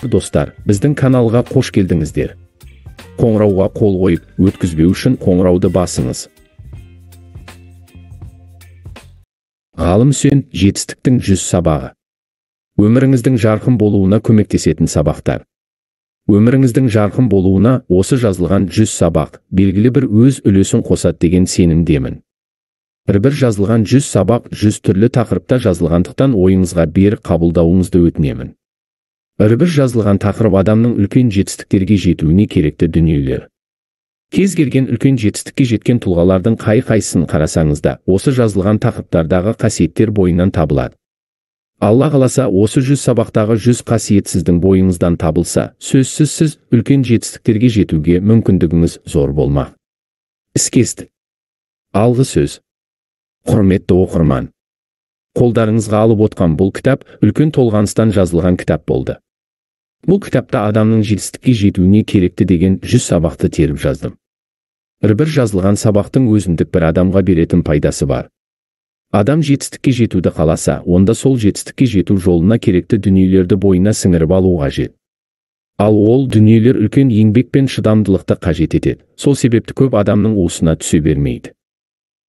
Достар, біздің каналға қош келдіңіздер. Қоңырауға қол қойып, өткізбеу үшін қоңырауды басыңыз. Ғалым Үсен, жетістіктің 100 сабағы. Өміріңіздің жарқын болуына көмектесетін сабақтар. Өміріңіздің жарқын болуына осы жазылған 100 сабақ белгілі бір өз үлесін қосады деген сенімдемін. Бір жазылған 100 сабақ 100 түрлі тақырыпта жазылғандықтан ойыңызға берік қабылдауыңызды өтінемін. Бір жазылған тақырып адамның үлкен жетістіктерге жетуіне керекті дүниелер. Кез келген үлкен жетістікке жеткен тұлғалардың қай-қайсысын қарасаңыз да, осы жазылған тақырыптардағы қасиеттер бойынан табылады. Алла қаласа, осы 100 сабақтағы 100 қасиет сіздің бойыңыздан табылса, сөзсіз сіз үлкен жетістіктерге жетуге мүмкіндігіңіз зор болмақ. Іскестік. Алғы сөз. Құрметті оқырман. Қолдарыңызға алып отқан бұл кітап үлкен толғаныстан жазылған кітап болды. Бұл кітапта адамның жетістікке жетуіне керекті деген 100 сабақты теріп жаздым. Бір жазылған сабақтың өзіндік бір адамға беретін пайдасы бар. Адам жетістікке жетуді қаласа, онда сол жетістікке жету жолына керекті дүниелерді бойына сіңіріп алу қажет. Ал ол дүниелер үлкен еңбек пен шыдамдылықты қажет етеді. Сол себепті көп адамның уысына түсе бермейді.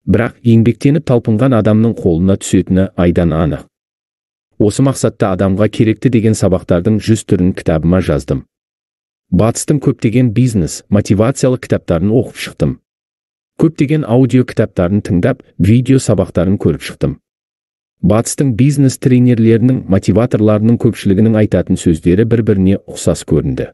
Бірақ еңбектеніп талпынған адамның қолына түсетіні айдан анық. Осы мақсатта адамға керекті деген сабақтардың 100 түрін кітабыма жаздым. Батыстың көптеген бизнес, мотивациялық кітаптарын оқып шықтым. Көптеген аудио кітаптарын тыңдап, видео сабақтарын көріп шықтым. Батыстың бизнес тренерлерінің, мотиваторларының көпшілігінің айтатын сөздері бір-біріне ұқсас көрінді.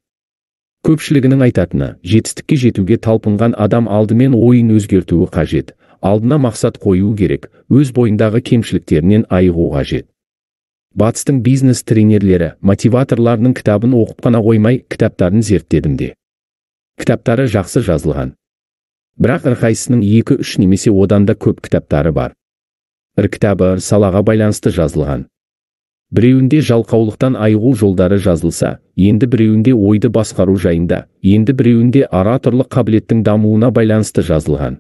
Көпшілігінің айтатыны, жетістікке жетуге талпынған адам алдымен ойын өзгертуі қажет, алдына мақсат қоюы керек, өз бойындағы кемшіліктерінен айығу қажет. Батыстың бизнес тренерлері, мотиваторларының кітабын оқып қана қоймай, кітаптарын зерттедім де. Кітаптары жақсы жазылған. Бірақ әрқайсысының 2-3 немесе одан да көп кітаптары бар. Бір кітабы салаға байланысты жазылған. Біреуінде жалқаулықтан айығу жолдары жазылса, енді біреуінде ойды басқару жайында, енді біреуінде ораторлық қабілеттің дамуына байланысты жазылған.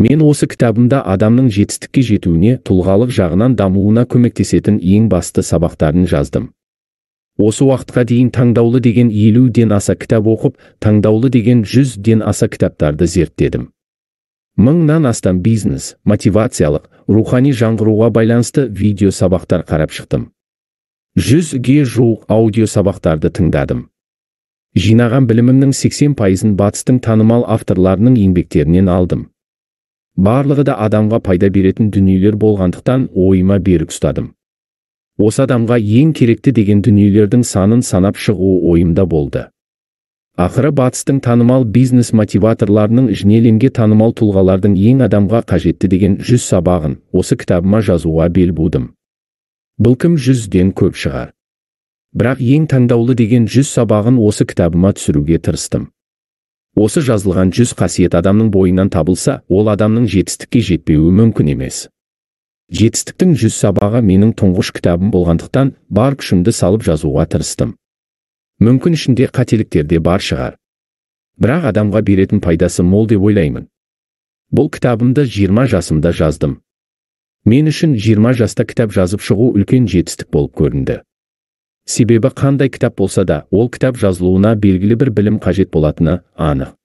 Мен осы кітабымда адамның жетістікке жетуіне, тұлғалық жағынан дамуына көмектесетін ең басты сабақтарын жаздым. Осы уақытқа дейін таңдаулы деген 50-ден аса кітап оқып, таңдаулы деген 100-ден аса кітаптарды зерттедім. 1000-нан астам бизнес, мотивациялық, рухани жаңғыруға байланысты видео сабақтар қарап шықтым. 100-ге жуық аудио сабақтарды тыңдадым. Жинаған білімімнің 80%-ын батыстың танымал авторларының еңбектерінен алдым. Барлығы да адамға пайда беретін дүниелер болғандықтан ойыма берік ұстадым. Осы адамға ең керекті деген дүниелердің санын санап шығу ойымда болды. Ақыры батыстың танымал бизнес мотиваторларының жинеленге танымал тұлғалардың ең адамға қажетті деген 100 сабағын осы кітабыма жазуға бел будым. Бәлкім 100-ден көп шығар. Бірақ ең таңдаулы деген 100 сабағын осы кітабыма түсіруге тырыстым. Осы жазылған 100 қасиет адамның бойынан табылса, ол адамның жетістікке жетпеуі мүмкін емес. Жетістіктің 100 сабағы менің тұңғыш кітабым болғандықтан, бар күшімді салып жазуға тырыстым. Мүмкін ішінде қателіктер де бар шығар. Бірақ адамға беретін пайдасы мол деп ойлаймын. Бұл кітабымды 20 жасымда жаздым. Мен үшін 20 жаста кітап жазып шығу үлкен жетістік болып көрінді. Себебі қандай кітап болса да, ол кітап жазылуына белгілі бір білім қажет болатыны анық.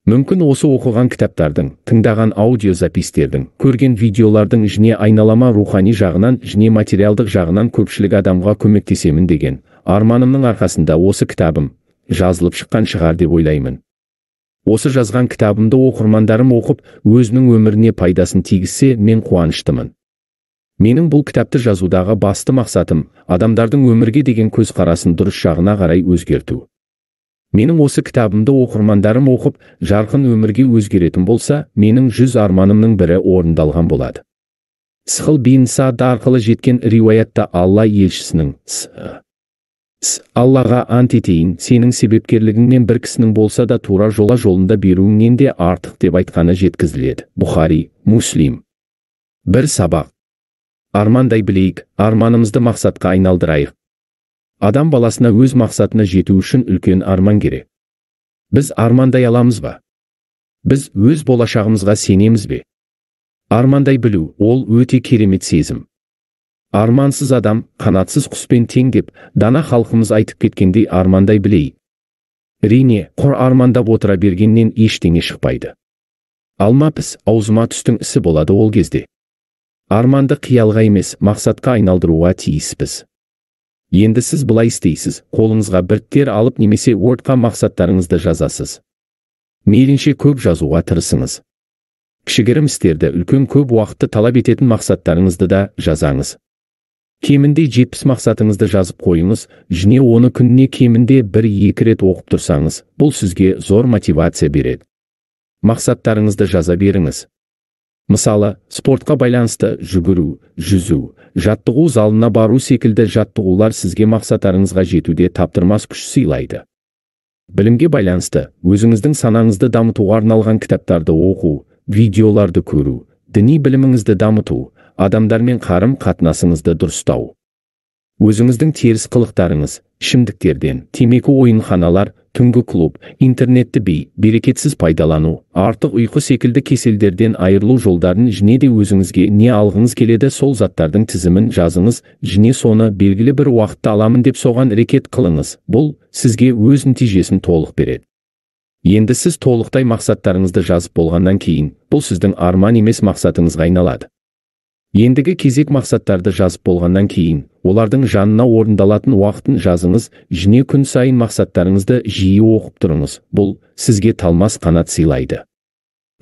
Мүмкін осы оқыған кітаптардың, тыңдаған аудиозапистердің, көрген видеолардың жіне айналама рухани жағынан, жіне материалдық жағынан көпшілік адамға көмектесемін деген арманымның арқасында осы кітабым жазылып шыққан шығар деп ойлаймын. Осы жазған кітабымды оқырмандарым оқып, өзінің өміріне пайдасын тигізсе, мен қуаныштымын. Менің бұл кітапты жазудағы басты мақсатым адамдардың өмірге деген көзқарасын дұрыс жағына қарай өзгерту. Менің осы кітабымды оқырмандарым оқып, жарқын өмірге өзгеретін болса, менің 100 арманымның бірі орындалған болады. Сахл бин Саад арқылы жеткен риуаятта Алла елшісінің Аллаға ант етейін, сенің себепкерлігіңнен бір кісінің болса да тура жолында беруіңнен де артық деп айтқаны жеткізіледі. Бұхари, Муслим. Бір сабақ. Армандай білейік, арманымызды мақсатқа айналдырайық. Адам баласына өз мақсатына жету үшін үлкен арман керек. Біз армандай аламыз ба? Біз өз болашағымызға сенеміз бе? Армандай білу, ол өте керемет сезім. Армансыз адам қанатсыз құспен тең деп дана халқымыз айтып кеткендей армандай білейік. Әрине, құр армандап отыра бергеннен ештеңе шықпайды. Алма-піс, аузыма түстің ісі болады ол кезде. Арманды қиялға емес, мақсатқа айналдыруға тиіспіз. Енді сіз былай істейсіз, қолыңызға бірттер алып немесе Wordқа мақсаттарыңызды жазасыз. Мейлінше көп жазуға тырысыңыз. Кішігірім істерді, үлкен көп уақытты талап ететін мақсаттарыңызды да жазаңыз. Кемінде 70 мақсатыңызды жазып қойыңыз, және оны күніне кемінде 1-2 рет оқып тұрсаңыз, бұл сізге зор мотивация береді. Мақсаттарыңызды жаза беріңіз. Мысалы, спортқа байланысты жүгіру, жүзу, жаттығу залына бару секілді жаттығулар сізге мақсаттарыңызға жетуде таптырмас күш сыйлайды. Білімге байланысты, өзіңіздің санаңызды дамытуға арналған кітаптарды оқу, видеоларды көру, діни біліміңізді дамыту, адамдармен қарым-қатынасыңызды дұрыстау. Өзіңіздің теріс қылықтарыңыз, ішімдіктерден, темекі ойынханалар, түнгі клуб, интернетті берекетсіз пайдалану, артық ұйқы секілді кеселдерден айырылу жолдарын және де өзіңізге не алғыңыз келеді сол заттардың тізімін жазыңыз, және соны белгілі бір уақытта аламын деп соған әрекет қылыңыз. Бұл сізге өз нәтижесін толық береді. Енді сіз толықтай мақсаттарыңызды жазып болғаннан кейін, бұл сіздің арман емес мақсатыңызға айналады. Ендігі кезек мақсаттарды жазып болғаннан кейін, олардың жанына орындалатын уақытын жазыңыз, және күн сайын мақсаттарыңызды жиі оқып тұрыңыз. Бұл сізге талмас қанат сыйлайды.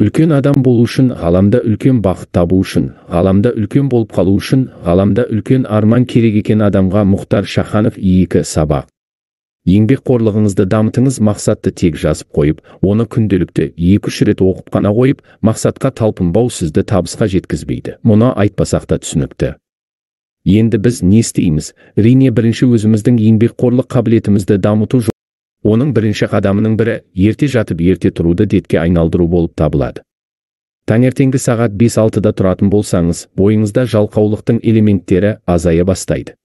Үлкен адам болу үшін, ғаламда үлкен бақыт табу үшін, ғаламда үлкен болып қалу үшін, ғаламда үлкен арман керек екен адамға Мұхтар Шаханов 2 сабақ. Еңбекқорлығыңызды дамытыңыз. Мақсатты тек жазып қойып, оны күнделікті 2-3 рет оқып қана қойып, мақсатқа талпынбау сізді табысқа жеткізбейді. Мұны айтпасақ та түсінікті. Енді біз не істейміз? Әрине, бірінші өзіміздің еңбекқорлық қабілетімізді дамыту. Оның бірінші қадамының бірі ерте жатып ерте тұруды әдетке айналдыру болып табылады. Таңертеңгі сағат 5-6-да тұратын болсаңыз, бойыңызда жалқаулықтың элементтері азая бастайды.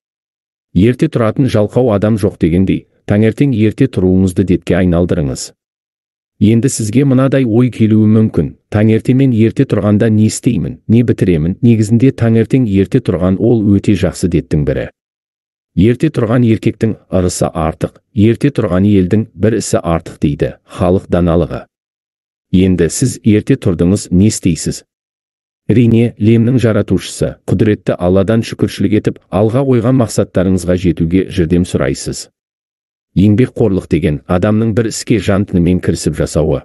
Ерте тұратын жалқау адам жоқ дегендей, таңертең ерте тұруыңызды әдетке айналдырыңыз. Енді сізге мынадай ой келуі мүмкін: таңертемен ерте тұрғанда не істеймін, не бітіремін? Негізінде таңертең ерте тұрған ол өте жақсы әдеттің бірі. Ерте тұрған еркектің ырысы артық, ерте тұрған елдің бір ісі артық дейді халық даналығы. Енді сіз ерте тұрдыңыз, не істейсіз? Әрине, әлемнің жаратушысы, құдіретті Алладан шүкіршілік етіп, алға қойған мақсаттарыңызға жетуге жәрдем сұрайсыз. Еңбекқорлық деген адамның бір іске жан тәнімен кірісіп жасауы.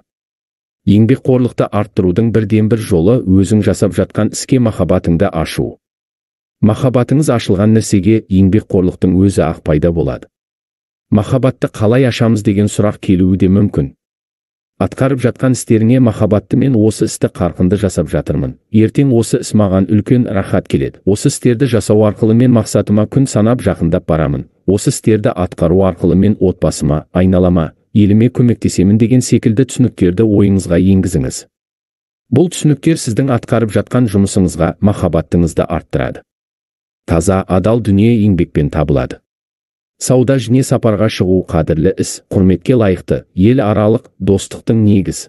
Еңбекқорлықты арттырудың бірден-бір жолы өзің жасап жатқан іске махаббатыңды ашу. Махаббатыңыз ашылған нәрсеге еңбекқорлықтың өзі ақ пайда болады. Махаббатты қалай ашамыз деген сұрақ келуі де мүмкін. Атқарып жатқан істеріңе махаббатты мен осы істі қарқынды жасап жатырмын. Ертең осы іс маған үлкен рахат келеді. Осы істерді жасау арқылы мен мақсатыма күн санап жақындап барамын. Осы істерді атқару арқылы мен отбасыма, айналама, еліме көмектесемін деген секілді түсініктерді ойыңызға енгізіңіз. Бұл түсініктер сіздің атқарып жатқан жұмысыңызға махаббатыңызды арттырады. Таза, адал дүние еңбекпен табылады. Сауда және сапарға шығу қадірлі іс, құрметке лайықты, ел аралық достықтың негіз.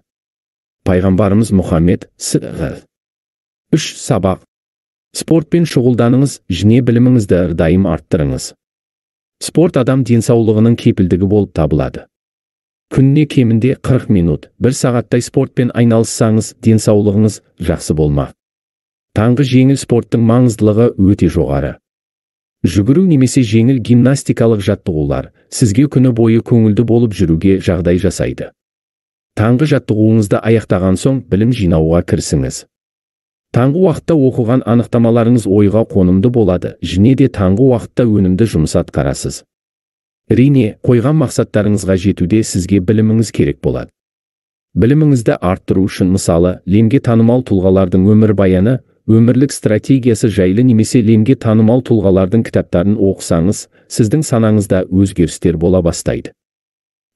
Пайғамбарымыз Мұхаммед с.а.в. 3 сабақ. Спортпен шұғылданыңыз, және біліміңізді әрдайым арттырыңыз. Спорт адам денсаулығының кепілдігі болып табылады. Күніне кемінде 40 минут, 1 сағаттай спортпен айналыссаңыз, денсаулығыңыз жақсы болмақ. Таңғы жеңіл спорттың маңыздылығы өте жоғары. Жүгіру немесе жеңіл гимнастикалық жаттығулар сізге күні бойы көңілді болып жүруге жағдай жасайды. Таңғы жаттығуыңызды аяқтаған соң білім жинауға кірісіңіз. Таңғы уақытта оқыған анықтамаларыңыз ойға қонымды болады, және де таңғы уақытта өнімді жұмыс атқарасыз. Әрине, қойған мақсаттарыңызға жетуде сізге біліміңіз керек болады. Біліміңізді арттыру үшін мысалы, әлемге танымал тұлғалардың өмірбаяны, өмірлік стратегиясы жайлы немесе әлемге танымал тұлғалардың кітаптарын оқысаңыз, сіздің санаңызда өзгерістер бола бастайды.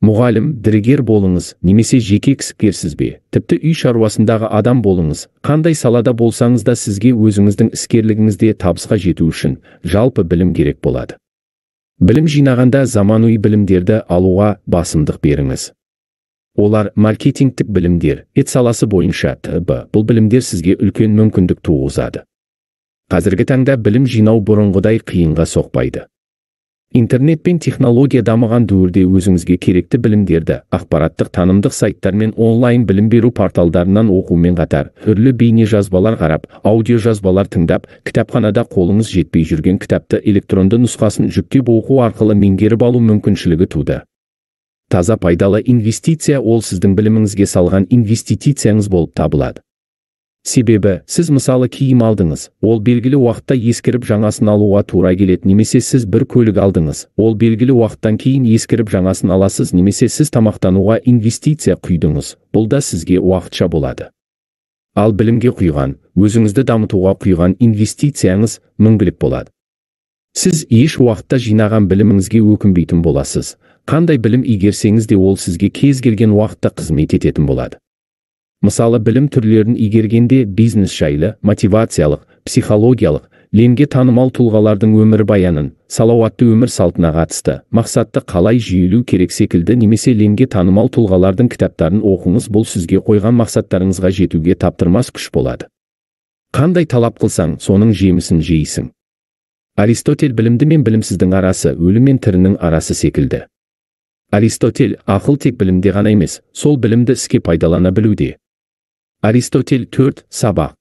Мұғалім, дәрігер болыңыз, немесе жеке кәсіпкерсіз бе, тіпті үй шаруасындағы адам болыңыз, қандай салада болсаңыз да сізге өзіңіздің іскерлігіңізде табысқа жету үшін жалпы білім керек болады. Білім жинағанда заманауи білімдерді алуға басымдық беріңіз. Олар маркетингтік білімдер, саласы бойынша т.б. Бұл білімдер сізге үлкен мүмкіндік туғызады. Қазіргі таңда білім жинау бұрынғыдай қиынға соқпайды. Интернет пен технология дамыған дәуірде өзіңізге керекті білімдерді ақпараттық танымдық сайттар мен онлайн білім беру порталдарынан оқумен қатар, түрлі бейне жазбалар қарап, аудио жазбалар тыңдап, кітапханада қолыңыз жетпей жүрген кітапты электронды нұсқасын жүктеп оқу арқылы меңгеріп алу мүмкіншілігі туды. Таза пайдалы инвестиция ол сіздің біліміңізге салған инвестицияңыз болып табылады. Себебі, сіз мысалы киім алдыңыз, ол белгілі уақытта ескіріп жаңасын алуға тура келеді, немесе сіз бір көлік алдыңыз, ол белгілі уақыттан кейін ескіріп жаңасын аласыз, немесе сіз тамақтануға инвестиция құйдыңыз, бұл да сізге уақытша болады. Ал білімге құйған, өзіңізді дамытуға құйған инвестицияңыз мәңгілік болады. Сіз еш уақытта жинаған біліміңізге өкінбейтін боласыз. Қандай білім игерсеңіз де ол сізге кез келген уақытта қызмет ететін болады. Мысалы, білім түрлерін игергенде бизнес жайлы, мотивациялық, психологиялық, ленге танымал тұлғалардың өмір баянын, салауатты өмір салтына қатысты, мақсатты қалай жүйелеу керек секілді немесе ленге танымал тұлғалардың кітаптарын оқыңыз, бұл сізге қойған мақсаттарыңызға жетуге таптырмас күш болады. Қандай талап қылсаң, соның жемісін жейсің. Аристотель білімді мен білімсіздің арасы, өлім мен тірінің арасы секілді. Аристотель, ақыл тек білімде ғана емес, сол білімді іске пайдалана білуде. Аристотель 4 сабақ.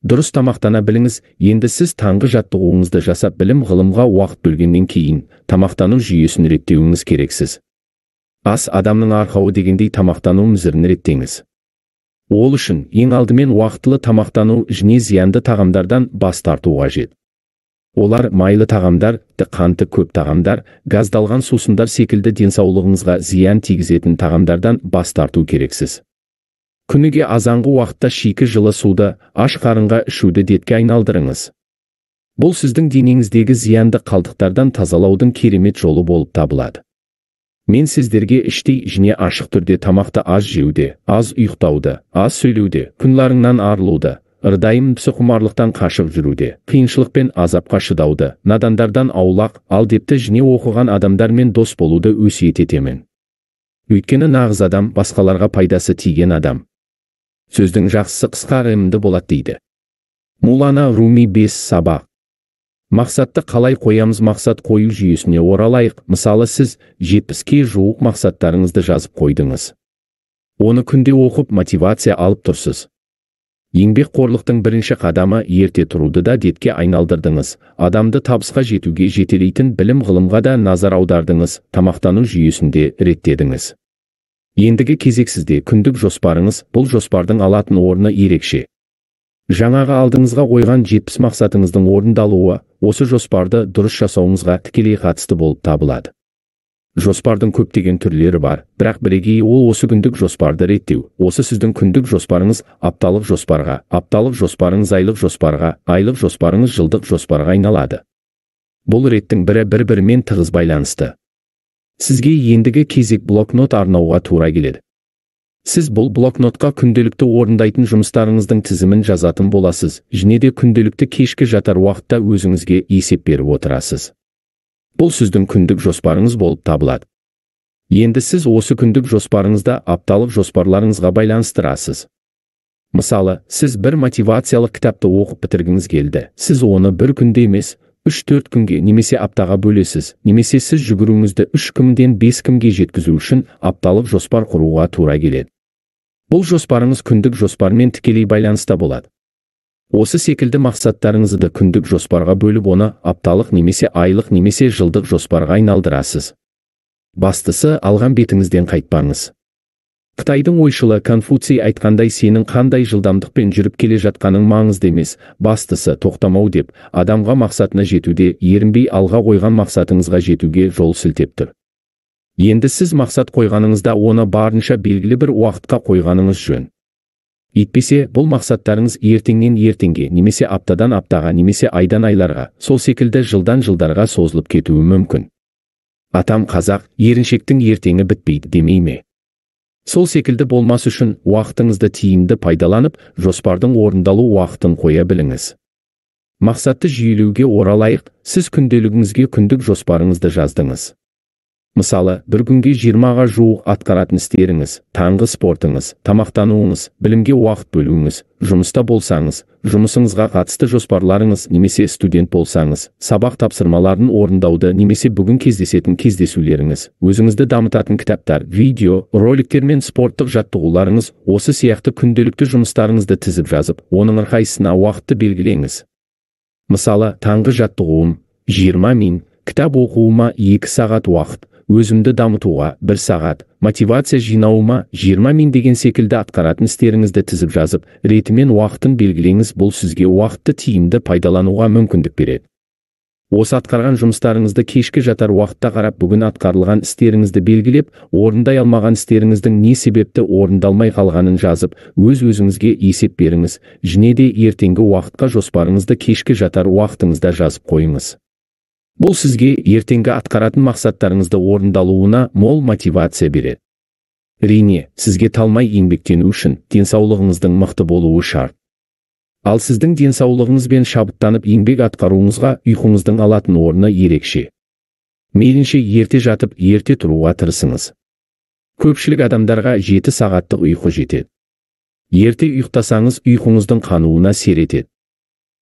Дұрыс тамақтана біліңіз. Енді сіз таңғы жаттығуыңызды жасап білім ғылымға уақыт бөлгеннен кейін тамақтану жүйесін реттеуіңіз керексіз. Ас адамның арқауы дегендей тамақтану мізірін реттеңіз. Ол үшін ең алдымен уақытылы тамақтану және зиянды тағамдардан бас тарту қажет. Олар майлы тағамдар, қанты көп тағамдар, газдалған сусындар секілді денсаулығыңызға зиян тигізетін тағамдардан бас тарту керексіз. Күніге азанғы уақытта шикі жылы суды, аш қарынға ішуді әдетке айналдырыңыз. Бұл сіздің денеңіздегі зиянды қалдықтардан тазалаудың керемет жолы болып табылады. Мен сіздерге іштей және ашық түрде тамақты аз жеуді, аз ұйықтауды, аз сөйлеуді, күнларыңнан арылуды, ырдайым псықұмарлықтан қашып жүруде, қиыншылық пен азапқа шыдауды, надандардан аулақ, алдепті және оқыған адамдармен дос болуды өсиет етемін. Өйткені нағыз адам басқаларға пайдасы тиген адам. Сөздің жақсысы қысқа ғылымды болады дейді. Мулана Руми 5 сабақ. Мақсатты қалай қоямыз? Мақсат қою жүйесіне оралайық. Мысалы, сіз 70-ке жуық мақсаттарыңызды жазып қойдыңыз. Оны күнде оқып мотивация алып тұрсыз. Еңбекқорлықтың бірінші қадамы ерте тұруды да әдетке айналдырдыңыз. Адамды табысқа жетуге жетелейтін білім ғылымға да назар аудардыңыз. Тамақтану жүйесінде реттедіңіз. Ендігі кезек сізде күндік жоспарыңыз, бұл жоспардың алатын орны ерекше. Жаңағы алдыңызға қойған 70 мақсатыңыздың орындалуы, осы жоспарды дұрыс жасауыңызға тікелей қатысты болып табылады. Жоспардың көптеген түрлері бар, бірақ бірегейі ол осы күндік жоспарды реттеу. Осы сіздің күндік жоспарыңыз апталық жоспарға, апталық жоспарыңыз айлық жоспарға, айлық жоспарыңыз жылдық жоспарға айналады. Бұл реттің бірі бір-бірімен тығыз байланысты. Сізге ендігі кезек блокнот арнауға тура келеді. Сіз бұл блокнотқа күнделікті орындайтын жұмыстарыңыздың тізімін жазатын боласыз, және де күнделікті кешкі жатар уақытта өзіңізге есеп беріп отырасыз. Бұл сіздің күндік жоспарыңыз болып табылады. Енді сіз осы күндік жоспарыңызда апталық жоспарларыңызға байланыстырасыз. Мысалы, сіз бір мотивациялық кітапты оқып бітіргіңіз келді. Сіз оны бір күнде емес, 3-4 күнге немесе аптаға бөлесіз, немесе сіз жүгіруіңізді 3 кімден 5 кімге жеткізу үшін апталық жоспар құруға тура келеді. Бұл жоспарыңыз күндік жоспармен тікелей байланыста болады. Осы секілді мақсаттарыңызды күндік жоспарға бөліп оны апталық немесе айлық немесе жылдық жоспарға айналдырасыз. Бастысы, алған бетіңізден қайтпаңыз. Қытайдың ойшылы Конфуций айтқандай, сенің қандай жылдамдықпен жүріп келе жатқаның маңызды емес, бастысы тоқтамау деп, адамға мақсатына жетуде ерінбей алға қойған мақсатыңызға жетуге жол сілтеп тұр. Енді сіз мақсат қойғаныңызда оны барынша белгілі бір уақытқа қойғаныңыз жөн. Етпесе, бұл мақсаттарыңыз ертеңнен ертеңге, немесе аптадан аптаға, немесе айдан айларға, сол секілді жылдан жылдарға созылып кетуі мүмкін. Атам қазақ, еріншектің ертеңі бітпейді демей ме? Сол секілді болмас үшін уақытыңызды тиімді пайдаланып, жоспардың орындалу уақытын қоя біліңіз. Мақсатты жүйелеуге оралайық. Сіз күнделігіңізге күндік жоспарыңызды жаздыңыз. Мысалы, бір күнге 20-ға жуық атқаратын істеріңіз, таңғы спортыңыз, тамақтануыңыз, білімге уақыт бөлуіңіз, жұмыста болсаңыз, жұмысыңызға қатысты жоспарларыңыз, немесе студент болсаңыз, сабақ тапсырмаларын орындауды, немесе бүгін кездесетін кездесулеріңіз, өзіңізді дамытатын кітаптар, видео, роликтер мен спорттық жаттығуларыңыз, осы сияқты күнделікті жұмыстарыңызды тізіп жазып, оның әрқайсысына уақытты белгілеңіз. Мысалы, таңғы жаттығуым 20 min, кітап оқуыма 2 сағат уақыт, өзімді дамытуға 1 сағат, мотивация жинауыма 20 min деген секілді атқаратын істеріңізді тізіп жазып, ретімен уақытын белгілеңіз. Бұл сізге уақытты тиімді пайдалануға мүмкіндік береді. Осы атқарған жұмыстарыңызды кешкі жатар уақытта қарап, бүгін атқарылған істеріңізді белгілеп, орындай алмаған істеріңіздің не себепті орындалмай қалғанын жазып, өз-өзіңізге есеп беріңіз. Және де ертеңгі уақытқа жоспарыңызды кешкі жатар уақытыңызда жазып қойыңыз. Бұл сізге ертеңгі атқаратын мақсаттарыңызды орындалуына мол мотивация береді. Әрине, сізге талмай еңбектену үшін денсаулығыңыздың мықты болуы шарт. Ал сіздің денсаулығыңызбен шабыттанып еңбек атқаруыңызға ұйқыңыздың алатын орны ерекше. Мейлінше ерте жатып, ерте тұруға тырысыңыз. Көпшілік адамдарға 7 сағаттық ұйқы жетеді. Ерте ұйықтасаңыз, ұйқыңыздың қануына әсер етеді.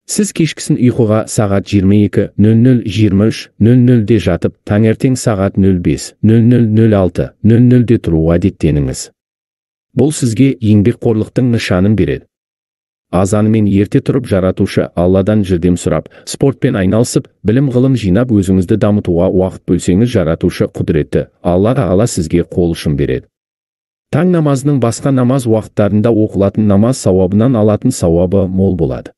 Сіз кешкісін ұйқыға сағат 22:00-23:00-де жатып, таңертең сағат 05:00-06:00-де тұруға әдеттеніңіз. Бұл сізге еңбекқорлықтың нышанын береді. Азанымен ерте тұрып, жаратушы Алладан жәрдем сұрап, спортпен айналысып, білім-ғылым жинап, өзіңізді дамытуға уақыт бөлсеңіз, жаратушы құдіретті Алла Тағала сізге қол ұшын береді. Таң намазының басқа намаз уақыттарында оқылатын намаз сауабынан алатын сауабы мол болады.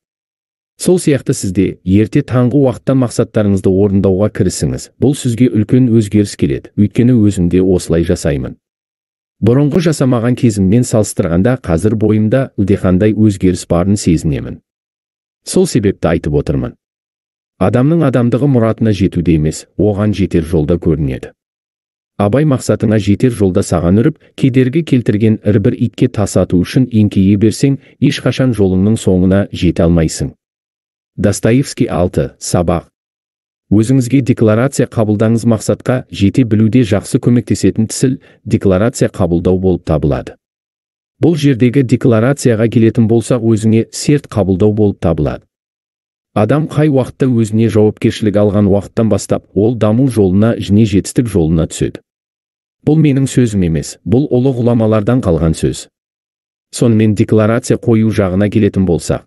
Сол сияқты сізде ерте таңғы уақыттан мақсаттарыңызды орындауға кірісіңіз. Бұл сізге үлкен өзгеріс келеді, өйткені өзімде осылай жасаймын. Бұрынғы жасамаған кезіммен салыстырғанда қазір бойымда ылдиқандай өзгеріс барын сезінемін. Сол себепті айтып отырмын. Адамның адамдығы мұратына жетуде емес, оған жетер жолда көрінеді. Абай мақсатыңа жетер жолда саған үріп, кедергі келтірген бір итке тас ату үшін еңкейе берсең, ешқашан жолыңның соңына жете алмайсың. Достоевский 6. Сабақ. Өзіңізге декларация қабылдаңыз. Мақсатқа жете білуде жақсы көмектесетін тісіл декларация қабылдау болып табылады. Бұл жердегі декларацияға келетін болсақ, өзіңе серт қабылдау болып табылады. Адам қай уақытта өзіне жауапкершілік алған уақыттан бастап, ол даму жолына және жетістік жолына түседі. Бұл менің сөзім емес, бұл ұлы ғұламалардан қалған сөз. Сонымен декларация қою жағына келетін болсақ,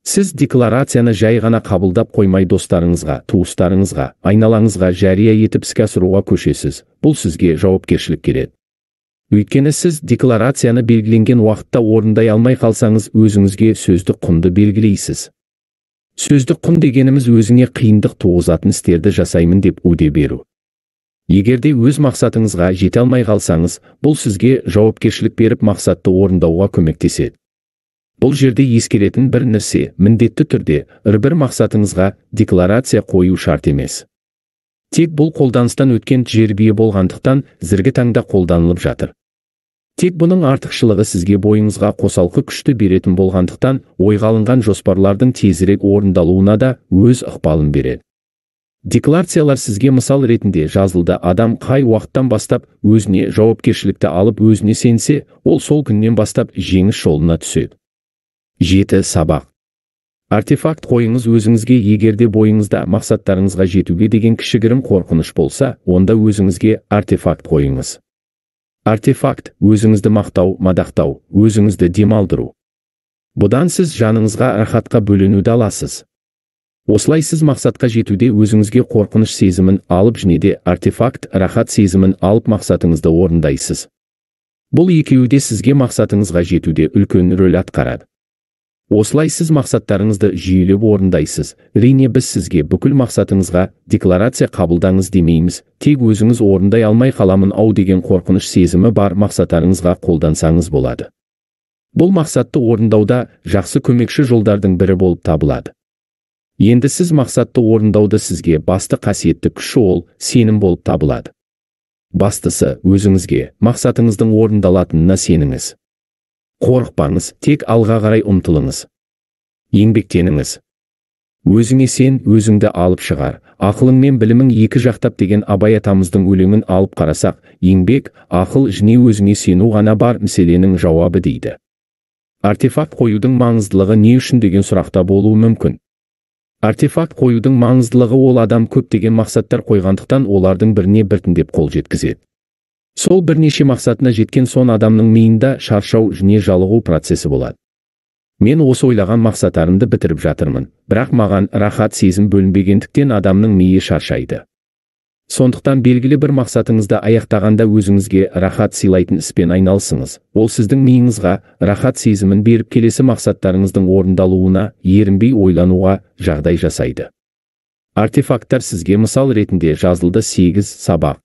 сіз декларацияны жай ғана қабылдап қоймай, достарыңызға, туыстарыңызға, айналаңызға жария етіп іске асыруға көшесіз. Бұл сізге жауапкершілік береді. Өйткені сіз декларацияны белгіленген уақытта орындай алмай қалсаңыз, өзіңізге сөздік құнды белгілейсіз. Сөздік құн дегеніміз өзіңе қиындық туғызатын істерді жасаймын деп уәде беру. Егерде өз мақсатыңызға жете алмай қалсаңыз, бұл сізге жауапкершілік беріп мақсатты орындауға көмектеседі. Бұл жерде ескеретін бір нәрсе, міндетті түрде бір мақсатыңызға декларация қою шарт емес. Тек бұл қолданыстан өткен тәжірибе болғандықтан қазіргі таңда қолданылып жатыр. Тек бұның артықшылығы сізге бойыңызға қосалқы күшті беретін болғандықтан, ойға алынған жоспарлардың тезірек орындалуына да өз ықпалын береді. Декларациялар сізге мысал ретінде жазылды. Адам қай уақыттан бастап өзіне жауапкершілікті алып өзіне сенсе, ол сол күннен бастап жеңіс жолына түседі. 7. Сабақ. Артефакт қойыңыз өзіңізге. Егерде бойыңызда мақсаттарыңызға жетуге деген кішігірім қорқыныш болса, онда өзіңізге артефакт қойыңыз. Артефакт – өзіңізді мақтау, мадақтау, өзіңізді демалдыру. Бұдан сіз жаныңызға рахатқа бөленуді аласыз. Осылай сіз мақсатқа жетуде өзіңізге қорқыныш сезімін алып, және де артефакт рахат сезімін алып мақсатыңызды орындайсыз. Бұл екеуі де сізге мақсатыңызға жетуде үлкен рөл атқарады. Осылай сіз мақсаттарыңызды жүйелеп орындайсыз. Әрине, біз сізге бүкіл мақсатыңызға декларация қабылдаңыз демейміз, тек өзіңіз орындай алмай қаламын ау деген қорқыныш сезімі бар мақсаттарыңызға қолдансаңыз болады. Бұл мақсатты орындауда жақсы көмекші жолдардың бірі болып табылады. Енді сіз мақсатты орындауды сізге басты қасиетті күші ол сенім болып табылады. Бастысы өзіңізге мақсатыңыздың орындалатынына сеніңіз. Қорықпаңыз, тек алға қарай ұмтылыңыз. Еңбектеніңіз. Өзіңе сен, өзіңді алып шығар. Ақылың мен білімің екі жақтап деген Абай атамыздың өлеңін алып қарасақ, еңбек, ақыл, және өзіңе сену ғана бар мәселенің жауабы дейді. Артефакт қоюдың маңыздылығы не үшін деген сұрақта болуы мүмкін. Артефакт қоюдың маңыздылығы ол адам көптеген мақсаттар қойғандықтан олардың біріне біртіндеп қол жеткізеді. Сол бірнеше мақсатына жеткен соң адамның миында шаршау және жалығу процесі болады. Мен осы ойлаған мақсаттарымды бітіріп жатырмын, бірақ маған рахат сезім бөлінбегендіктен адамның миы шаршайды. Сондықтан белгілі бір мақсатыңызды аяқтағанда өзіңізге рахат сыйлайтын іспен айналысыңыз. Ол сіздің миыңызға рахат сезімін беріп келесі мақсаттарыңыздың орындалуына, ерінбей ойлануға жағдай жасайды. Артефакттар сізге мысал ретінде жазылды 8 сабақ.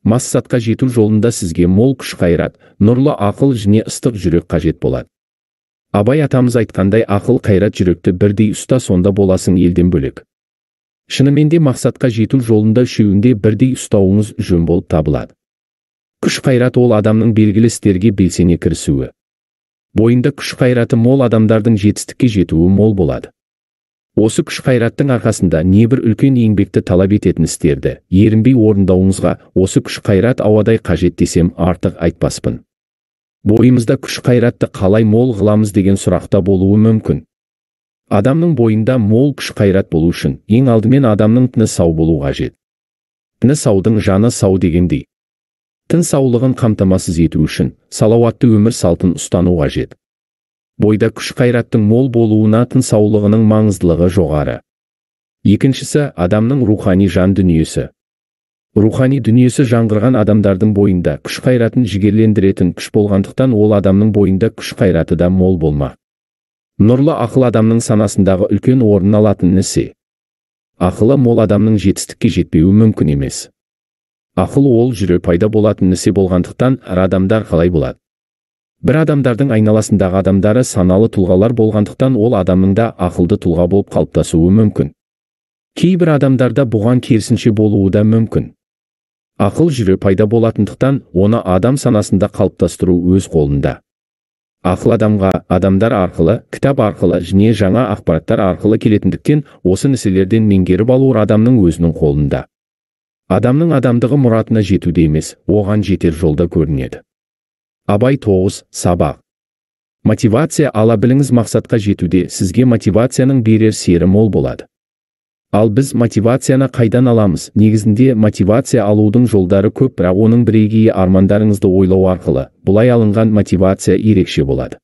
Мақсатқа жету жолында сізге мол күш-қайрат, нұрлы ақыл және ыстық жүрек қажет болады. Абай атамыз айтқандай, ақыл қайрат жүректі бірдей ұста, сонда боласың елден бөлек. Шынымен де мақсатқа жету жолында үшеуінде бірдей ұстауыңыз жөн болып табылады. Күш-қайрат ол адамның белгілі істерге белсене кірісуі. Бойында күш-қайраты мол адамдардың жетістікке жетуі мол болады. Осы күш-қайраттың арқасында небір үлкен еңбекті талап ететін істерді ерінбей орындауыңызға осы күш-қайрат ауадай қажет десем артық айтпаспын. Бойымызда күш-қайратты қалай мол қыламыз деген сұрақта болуы мүмкін. Адамның бойында мол күш-қайрат болу үшін ең алдымен адамның тіні сау болу қажет. Тіні саудың жаны сау дегендей. Тін саулығын қамтамасыз ету үшін салауатты өмір салтын ұстану қажет. Бойда күш-қайраттың мол болуына тін саулығының маңыздылығы жоғары. Екіншісі, адамның рухани жан дүниесі. Рухани дүниесі жаңғырған адамдардың бойында күш-қайратын жігерлендіретін күш болғандықтан ол адамның бойында күш-қайраты да мол болмақ. Нұрлы ақыл адамның санасындағы үлкен орын алатын нәрсе. Ақылы мол адамның жетістікке жетпеуі мүмкін емес. Ақыл ол жүре пайда болатын нәрсе болғандықтан адамдар қалай болады? Бір адамдардың айналасындағы адамдары саналы тұлғалар болғандықтан ол адамның да ақылды тұлға болып қалыптасуы мүмкін. Кейбір адамдарда бұған керісінше болуы да мүмкін. Ақыл жүре пайда болатындықтан оны адам санасында қалыптастыру өз қолында. Ақыл адамға адамдар арқылы, кітап арқылы және жаңа ақпараттар арқылы келетіндіктен осы нәрселерден меңгеріп алу адамның өзінің қолында. Адамның адамдығы мұратына жетуде емес, оған жетер жолда көрінеді. Абай 9 сабақ. Мотивация ала біліңіз. Мақсатқа жетуде сізге мотивацияның берер сері мол болады. Ал біз мотивацияны қайдан аламыз? Негізінде мотивация алудың жолдары көп, бірақ оның бірегейі армандарыңызды ойлау арқылы. Бұлай алынған мотивация ерекше болады.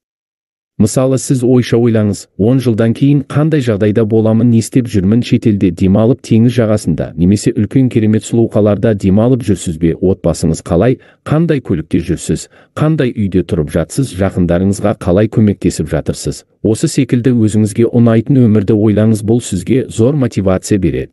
Мысалы, сіз ойша ойлаңыз, 10 жылдан кейін қандай жағдайда боламын, не істеп жүрмін, шетелде демалып теңіз жағасында немесе үлкен керемет сұлу қаларда демалып жүрсіз бе? Отбасыңыз қалай, қандай көлікте жүрсіз, қандай үйде тұрып жатсыз, жақындарыңызға қалай көмектесіп жатырсыз? Осы секілді өзіңізге ұнайтын өмірді ойлаңыз, бұл сізге зор мотивация береді.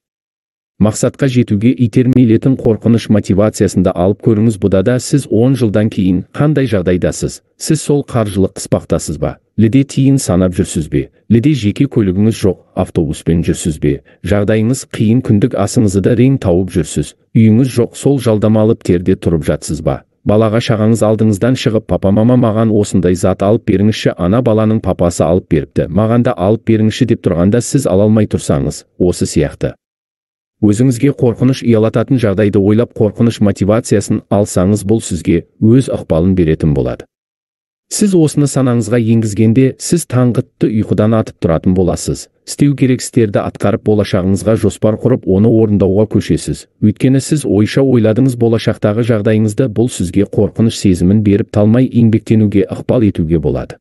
Мақсатқа жетуге итермелетін қорқыныш мотивациясында алып көріңіз. Бұда да сіз 10 жылдан кейін қандай жағдайдасыз? Сіз сол қаржылық қыспақтасыз ба? Ліде тиын санап жүрсіз бе? Ліде жеке көлігіңіз жоқ, автобуспен жүрсіз бе? Жағдайыңыз қиын, күндік асыңызды да рең тауып жүрсіз. Үйіңіз жоқ, сол жалдамалы пәтерде тұрып жатсыз ба? Балаға шағаңыз алдыңыздан шығып, папа мама маған осындай зат алып беріңізші, ана баланың папасы алып беріпті, маған да алып беріңізші деп тұрғанда сіз ала алмай тұрсаңыз, осы сияқты. Өзіңізге қорқыныш ұялататын жағдайды ойлап қорқыныш мотивациясын алсаңыз, бұл сізге өз ықпалын беретін болады. Сіз осыны санаңызға енгізгенде, сіз таңғытты ұйқыдан атып тұратын боласыз. Істеу керек істерді атқарып, болашағыңызға жоспар құрып, оны орындауға көшесіз. Өйткені сіз ойша ойладыңыз болашақтағы жағдайыңызды, бұл сізге қорқыныш сезімін беріп талмай еңбектенуге ықпал етуге болады.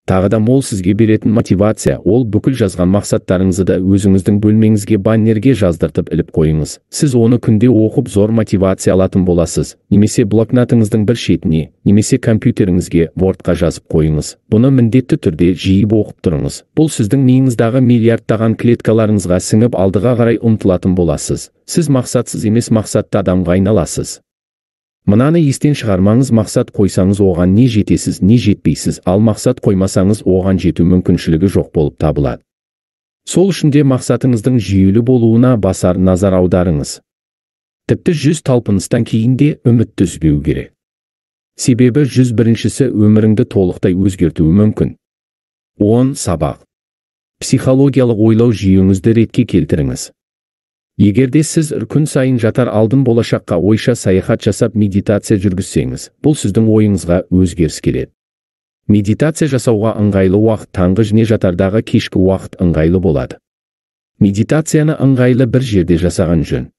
Тағы да мол сізге беретін мотивация, ол бүкіл жазған мақсаттарыңызды да өзіңіздің бөлмеңізге баннерге жаздыртып іліп қойыңыз. Сіз оны күнде оқып зор мотивация алатын боласыз. Немесе блокнотыңыздың бір шетіне, немесе компьютеріңізге Wordқа жазып қойыңыз. Бұны міндетті түрде жиып оқып тұрыңыз. Бұл сіздің миыңыздағы миллиардтаған клеткаларыңызға сіңіп алдыға қарай ұмтылатын боласыз. Сіз мақсатсыз емес, мақсатты адамға айналасыз. Мынаны естен шығармаңыз, мақсат қойсаңыз оған не жетесіз, не жетпейсіз, ал мақсат қоймасаңыз оған жету мүмкіншілігі жоқ болып табылады. Сол үшін де мақсатыңыздың жүйелі болуына басар назар аударыңыз. Тіпті 100 талпыныстан кейін де үмітті үзбеу керек. Себебі 101-шісі өміріңді толықтай өзгертуі мүмкін. 10 сабақ. психологиялық ойлау жүйеңізді ретке келтіріңіз. Егерде сіз күн сайын жатар алдын болашаққа ойша саяхат жасап медитация жүргізсеңіз, бұл сіздің ойыңызға өзгеріс келеді. Медитация жасауға ыңғайлы уақыт таңғы және жатардағы кешкі уақыт ыңғайлы болады. Медитацияны ыңғайлы бір жерде жасаған жөн.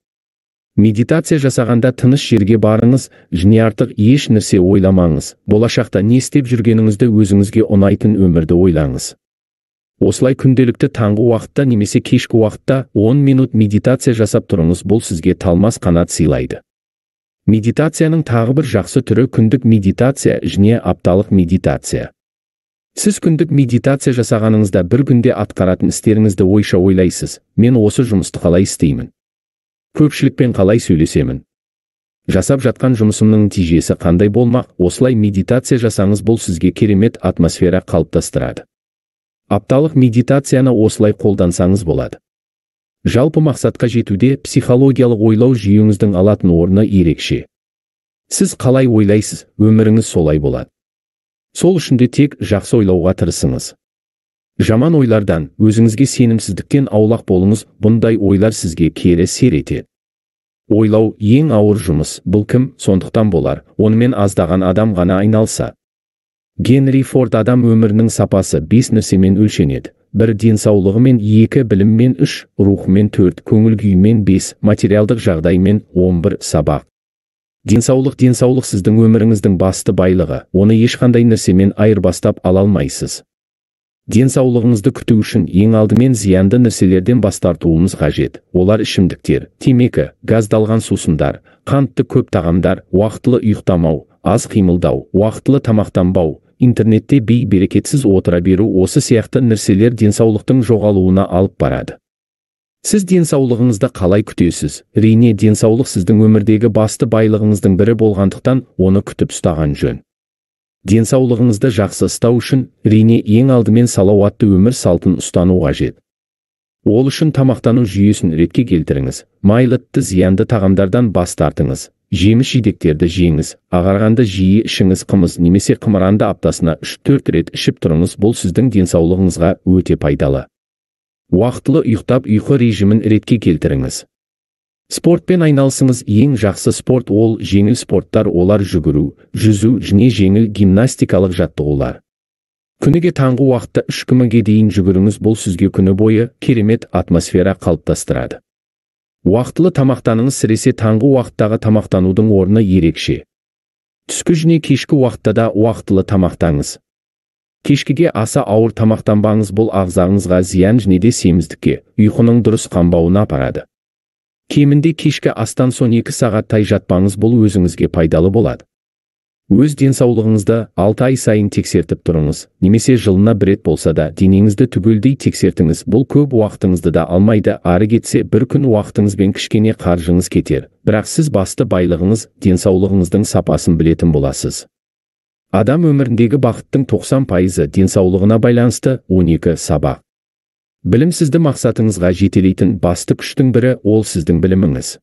Медитация жасағанда тыныш жерге барыңыз, және артық еш нәрсе ойламаңыз. Болашақта не істеп жүргеніңізді, өзіңізге ұнайтын өмірді ойлаңыз. Осылай күнделікті таңғы уақытта немесе кешкі уақытта 10 минут медитация жасап тұрыңыз, бұл сізге талмас қанат сыйлайды. Медитацияның тағы бір жақсы түрі күндік медитация және апталық медитация. Сіз күндік медитация жасағаныңызда бір күнде атқаратын істеріңізді ойша ойлайсыз. Мен осы жұмысты қалай істеймін? Көпшілікпен қалай сөйлесемін? Жасап жатқан жұмысымның нәтижесі қандай болмақ? Осылай медитация жасаңыз, бұл сізге керемет атмосфера қалыптастырады. Апталық медитацияны осылай қолдансаңыз болады. Жалпы мақсатқа жетуде психологиялық ойлау жүйеңіздің алатын орны ерекше. Сіз қалай ойлайсыз, өміріңіз солай болады. Сол үшін де тек жақсы ойлауға тырысыңыз. Жаман ойлардан, өзіңізге сенімсіздіктен аулақ болыңыз, бұндай ойлар сізге кері әсер етеді. Ойлау ең ауыр жұмыс, бұл кім, сондықтан болар, онымен аздаған адам ғана айналса. Генри Форд: адам өмірінің сапасы 5 нәрсемен өлшенеді. 1 денсаулығымен, 2 біліммен, 3 рухымен, 4 көңіл күйімен, 5 материалдық жағдаймен, 11 сабақ. Денсаулық сіздің өміріңіздің басты байлығы, оны ешқандай нәрсемен айырбастап ала алмайсыз. Денсаулығыңызды күту үшін ең алдымен зиянды нәрселерден бас тартуыңыз қажет. Олар ішімдіктер, темекі, газдалған сусындар, қантты көп тағамдар, уақытылы ұйықтамау, аз қимылдау, уақытылы тамақтанбау, интернетте бей-берекетсіз отыра беру, осы сияқты нәрселер денсаулықтың жоғалуына алып барады. Сіз денсаулығыңызды қалай күтесіз? Әрине, денсаулық сіздің өмірдегі басты байлығыңыздың бірі болғандықтан, оны күтіп ұстаған жөн. Денсаулығыңызды жақсы ұстау үшін, әрине, ең алдымен салауатты өмір салтын ұстану қажет. Ол үшін тамақтану жүйесін ретке келтіріңіз. Майлытты, зиянды тағамдардан бас тартыңыз. Жеміс-жидектерді жеңіз. Ағарғанды жиі ішіңіз. Қымыз немесе қымыранды аптасына 3-4 рет ішіп тұрыңыз. Бұл сіздің денсаулығыңызға өте пайдалы. Уақытылы ұйықтап, ұйқы режимін ретке келтіріңіз. Спортпен айналысыңыз. Ең жақсы спорт ол жеңіл спорттар, олар жүгіру, жүзу және жеңіл гимнастикалық жаттығулар. Күніге таңғы уақытта 3 кмге дейін жүгіріңіз, бұл сізге күні бойы керемет атмосфера қалыптастырады. Уақытылы тамақтаныңыз, сіресе таңғы уақыттағы тамақтанудың орны ерекше. Түскі және кешкі уақытта да уақытылы тамақтаңыз. Кешкіге аса ауыр тамақтанбаңыз, бұл ағзаңызға зиян және де семіздікке, ұйқының дұрыс қанбауына апарады. Кемінде кешкі астан соң 2 сағаттай жатпаңыз, бұл өзіңізге пайдалы болады. Өз денсаулығыңызды 6 ай сайын тексертіп тұрыңыз, немесе жылына 1 рет болса да денеңізді түгелдей тексертіңіз. Бұл көп уақытыңызды да алмайды, ары кетсе бір күн уақытыңызбен кішкене қаржыңыз кетер, бірақ сіз басты байлығыңыз денсаулығыңыздың сапасын білетін боласыз. Адам өміріндегі бақыттың 90% денсаулығына байланысты. 12 сабақ. Білім сізді мақсатыңызға жетелейтін басты күштің бірі, ол сіздің біліміңіз.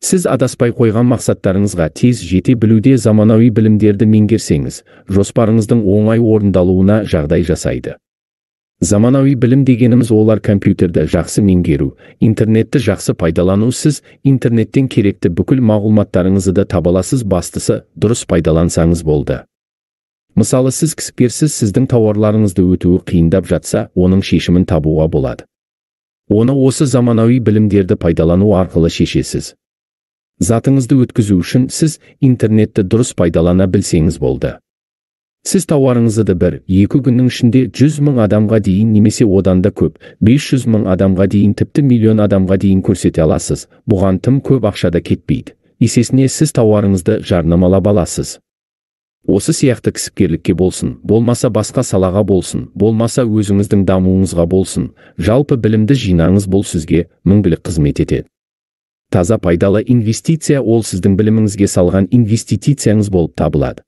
Сіз адаспай қойған мақсаттарыңызға тез жете білуде заманауи білімдерді меңгерсеңіз, жоспарыңыздың оңай орындалуына жағдай жасайды. Заманауи білім дегеніміз олар компьютерді жақсы меңгеру, интернетті жақсы пайдалану. Сіз интернеттен керекті бүкіл мағлұматтарыңызды да таба аласыз, бастысы дұрыс пайдалансаңыз болды. Мысалы, сіз кәсіпкерсіз, сіздің тауарларыңызды өтуі қиындап жатса, оның шешімін табуға болады. Оны осы заманауи білімдерді пайдалану арқылы шешесіз. Затыңызды өткізу үшін сіз интернетті дұрыс пайдалана білсеңіз болды. Сіз тауарыңызды 1-2 күннің ішінде 100 мың адамға дейін, немесе одан да көп, 500 мың адамға дейін, тіпті миллион адамға дейін көрсете аласыз. Бұған тым көп ақша да кетпейді. Есесіне сіз тауарыңызды жарнамалап аласыз. Осы сияқты кәсіпкерлікке болсын, болмаса басқа салаға болсын, болмаса өзіңіздің дамуыңызға болсын, жалпы білімді жинаңыз, бұл сізге мәңгілік қызмет етеді. Таза пайдалы инвестиция ол сіздің біліміңізге салған инвестицияңыз болып табылады.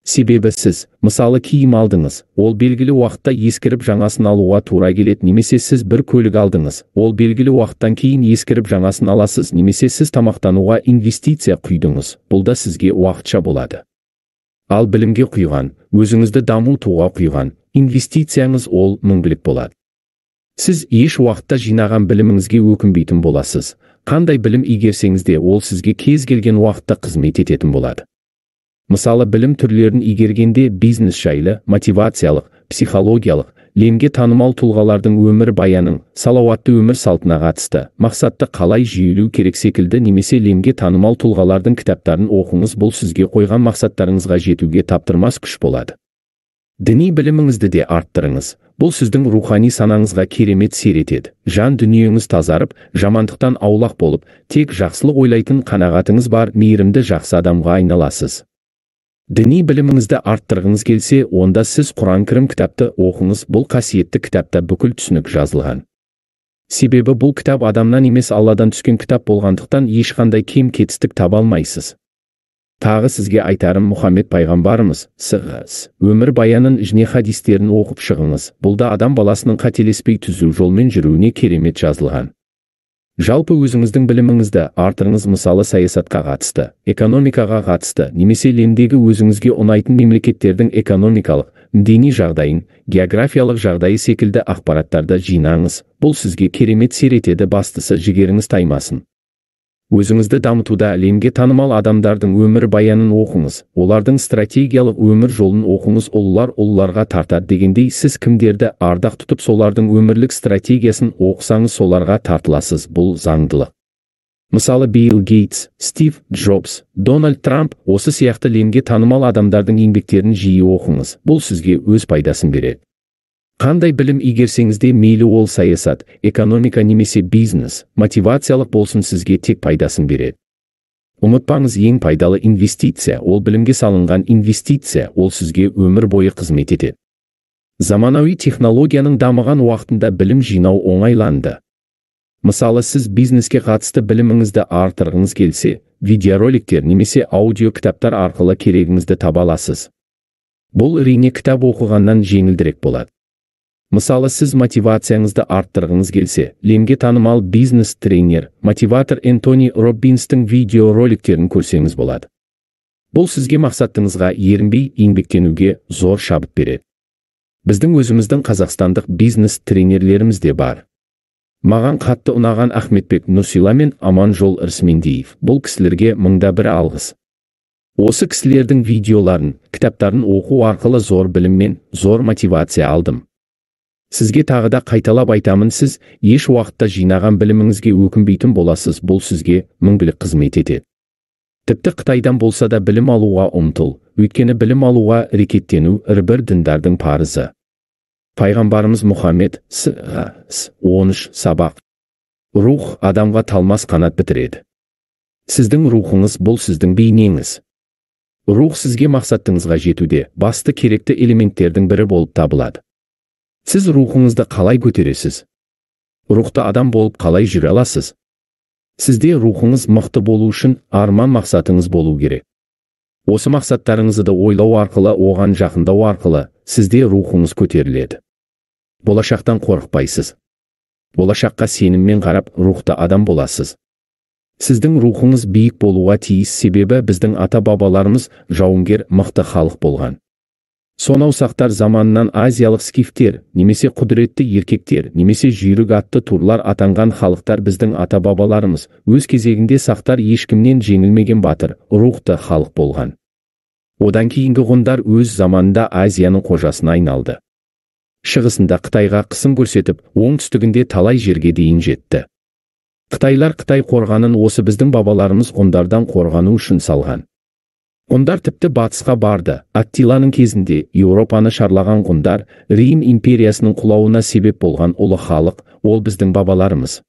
Себебі сіз, мысалы, киім алдыңыз, ол белгілі уақытта ескіріп жаңасын алуға тура келеді, немесе сіз бір көлік алдыңыз, ол белгілі уақыттан кейін ескіріп жаңасын аласыз, немесе сіз тамақтануға инвестиция құйдыңыз, бұл да сізге уақытша болады. Ал білімге құйған, өзіңізді дамытуға құйған инвестицияңыз ол мәңгілік болады. Сіз еш уақытта жинаған біліміңізге өкінбейтін боласыз. Қандай білім игерсеңіз де ол сізге кез келген уақытта қызмет ететін болады. Мысалы, білім түрлерін игергенде бизнес жайлы, мотивациялық, психологиялық, лемге танымал тұлғалардың өмір баяның, салауатты өмір салтына қатысты, мақсатты қалай жүйелеу керек секілді немесе лемге танымал тұлғалардың кітаптарын оқыңыз, бұл сізге қойған мақсаттарыңызға жетуге таптырмас күш болады. Діни біліміңізді де арттырыңыз. Бұл сіздің рухани санаңызға керемет серетеді. Жан дүниеңіз тазарып, жамандықтан аулақ болып, тек жақсылық ойлайтын қанағатыңыз бар, мейірімді жақсы адамға айналасыз. Діни біліміңізді арттырғыңыз келсе, онда сіз Құран Кәрім кітапты оқыңыз. Бұл қасиетті кітапта бүкіл түсінік жазылған. Себебі бұл кітап адамнан емес Алладан түскен кітап болғандықтан ешқандай кем-кетістік таба алмайсыз. Тағы сізге айтарым, Мұхаммед пайғамбарымыз өмір баянын және хадистерін оқып шығыңыз. Бұл да адам баласының қателеспей түзу жолмен жүруіне керемет жазылған. Жалпы өзіңіздің біліміңізді артырыңыз, мысалы саясатқа қатысты, экономикаға қатысты, немесе лемдегі өзіңізге ұнайтын мемлекеттердің экономикалық, діни жағдайын, географиялық жағдайы секілді ақпараттарды жинаңыз. Бұл сізге керемет серетеді, бастысы жігеріңіз таймасын. Өзіңізді дамытуда әлемге танымал адамдардың өмір баянын оқыңыз, олардың стратегиялық өмір жолын оқыңыз. Оларға тартады дегендей, сіз кімдерді ардақ тұтып солардың өмірлік стратегиясын оқысаңыз соларға тартыласыз. Бұл заңдылық. Мысалы, Билл Гейтс, Стив Джобс, Дональд Трамп, осы сияқты әлемге танымал адамдардың еңбектерін жиі оқыңыз. Бұл сізге өз пайдасын береді. Қандай білім игерсеңіз де, мейлі ол саясат, экономика немесе бизнес, мотивациялық болсын, сізге тек пайдасын береді. Ұмытпаңыз, ең пайдалы инвестиция, ол білімге салынған инвестиция, ол сізге өмір бойы қызмет етеді. Заманауи технологияның дамыған уақытында білім жинау оңайланды. Мысалы, сіз бизнеске қатысты біліміңізді артырғыңыз келсе, видеороликтер немесе аудио кітаптар арқылы керегіңізді таба аласыз. Бұл әрине кітап оқығаннан жеңілдірек болады. Мысалы, сіз мотивацияңызды арттырғыңыз келсе, лемге танымал бизнес-тренер, мотиватор Энтони Роббинстің видеороликтерін көрсеңіз болады. Бұл сізге мақсатыңызға ерінбей еңбектенуге зор шабыт береді. Біздің өзіміздің қазақстандық бизнес-тренерлеріміз де бар. Маған қатты ұнаған Ахметбек Нұрсила мен Аманжол Ірсмендиев. Бұл кісілерге мыңда бір алғыс. Осы кісілердің видеоларын, кітаптарын оқу арқылы зор білім мен зор мотивация алдым. Сізге тағы да қайталап айтамын, сіз еш уақытта жинаған біліміңізге өкінбейтін боласыз. Бұл сізге мәңгілік қызмет етеді. Тіпті Қытайдан болса да білім алуға ұмтыл, өйткені білім алуға әрекеттену әрбір діндардың парызы. Пайғамбарымыз Мұхаммед 13 сабақ. Рух адамға талмас қанат бітіреді. Сіздің рухыңыз бұл сіздің бейнеңіз. Рух сізге мақсаттыңызға жетуде басты керекті элементтердің бірі болып табылады. Сіз рухыңызды қалай көтересіз? Рухты адам болып қалай жүре аласыз? Сізде рухыңыз мықты болу үшін арман мақсатыңыз болу керек. Осы мақсаттарыңызды ойлау арқылы, оған жақындау арқылы, сізде рухыңыз көтеріледі. Болашақтан қорықпайсыз. Болашаққа сеніммен қарап, рухты адам боласыз. Сіздің рухыңыз биік болуға тиіс, себебі біздің ата-бабаларымыз жауынгер, мықты халық болған. Сонау сақтар заманынан азиялық скифтер, немесе құдіретті еркектер, немесе жүйрік атты турлар атанған халықтар біздің ата-бабаларымыз. Өз кезегінде сақтар ешкімнен жеңілмеген батыр, рухты халық болған. Одан кейінгі ғұндар өз заманында Азияның қожасына айналды. Шығысында Қытайға қысым көрсетіп, оңтүстігінде талай жерге дейін жетті. Қытайлар Қытай қорғанын осы біздің бабаларымыз ғұндардан қорғану үшін салған. Ғұндар тіпті батысқа барды. Аттиланың кезінде Еуропаны шарлаған ғұндар Рим империясының құлауына себеп болған ұлы халық, ол біздің бабаларымыз.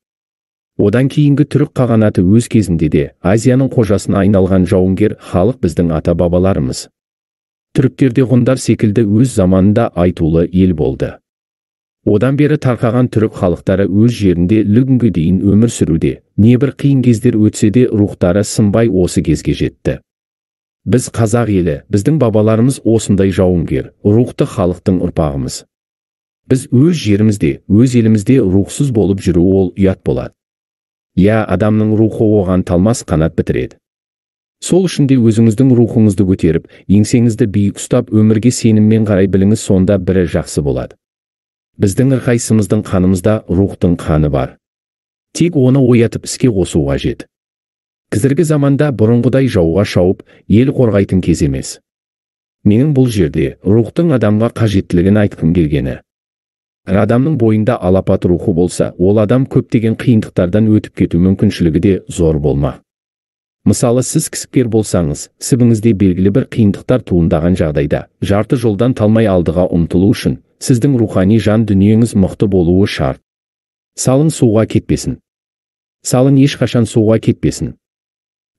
Одан кейінгі түрік қағанаты өз кезінде де Азияның қожасына айналған жауынгер халық біздің ата-бабаларымыз. Түріктерде ғұндар секілді өз заманында айтулы ел болды. Одан бері тарқаған түрік халықтары өз жерінде бүгінге дейін өмір сүруде. Небір қиын кездер өтсе де рухтары сынбай осы кезге жетті. Біз қазақ елі, біздің бабаларымыз осындай жауынгер, рухты халықтың ұрпағымыз. Біз өз жерімізде, өз елімізде рухсыз болып жүру ол ұят болады. Адамның рухы оған талмас қанат бітіреді. Сол үшін де өзіңіздің рухыңызды көтеріп, еңсеңізді биік ұстап, өмірге сеніммен қарай біліңіз, сонда бірі жақсы болады. Біздің әрқайсымыздың қанымызда рухтың қаны бар. Тек оны оятып іске қосу қажет. Қазіргі заманда бұрынғыдай жауға шауып, ел қорғайтын кез емес. Менің бұл жерде рухтың адамға қажеттілігін айтқым келгені. Адамның бойында алапат рухы болса, ол адам көптеген қиындықтардан өтіп кету мүмкіншілігі де зор болмақ. Мысалы, сіз кәсіпкер болсаңыз, кәсібіңізде белгілі бір қиындықтар туындаған жағдайда, жарты жолдан талмай алдыға ұмтылу үшін, сіздің рухани жан дүниеңіз мықты болуы шарт. Салың суға кетпесін. Салың ешқашан суға кетпесін.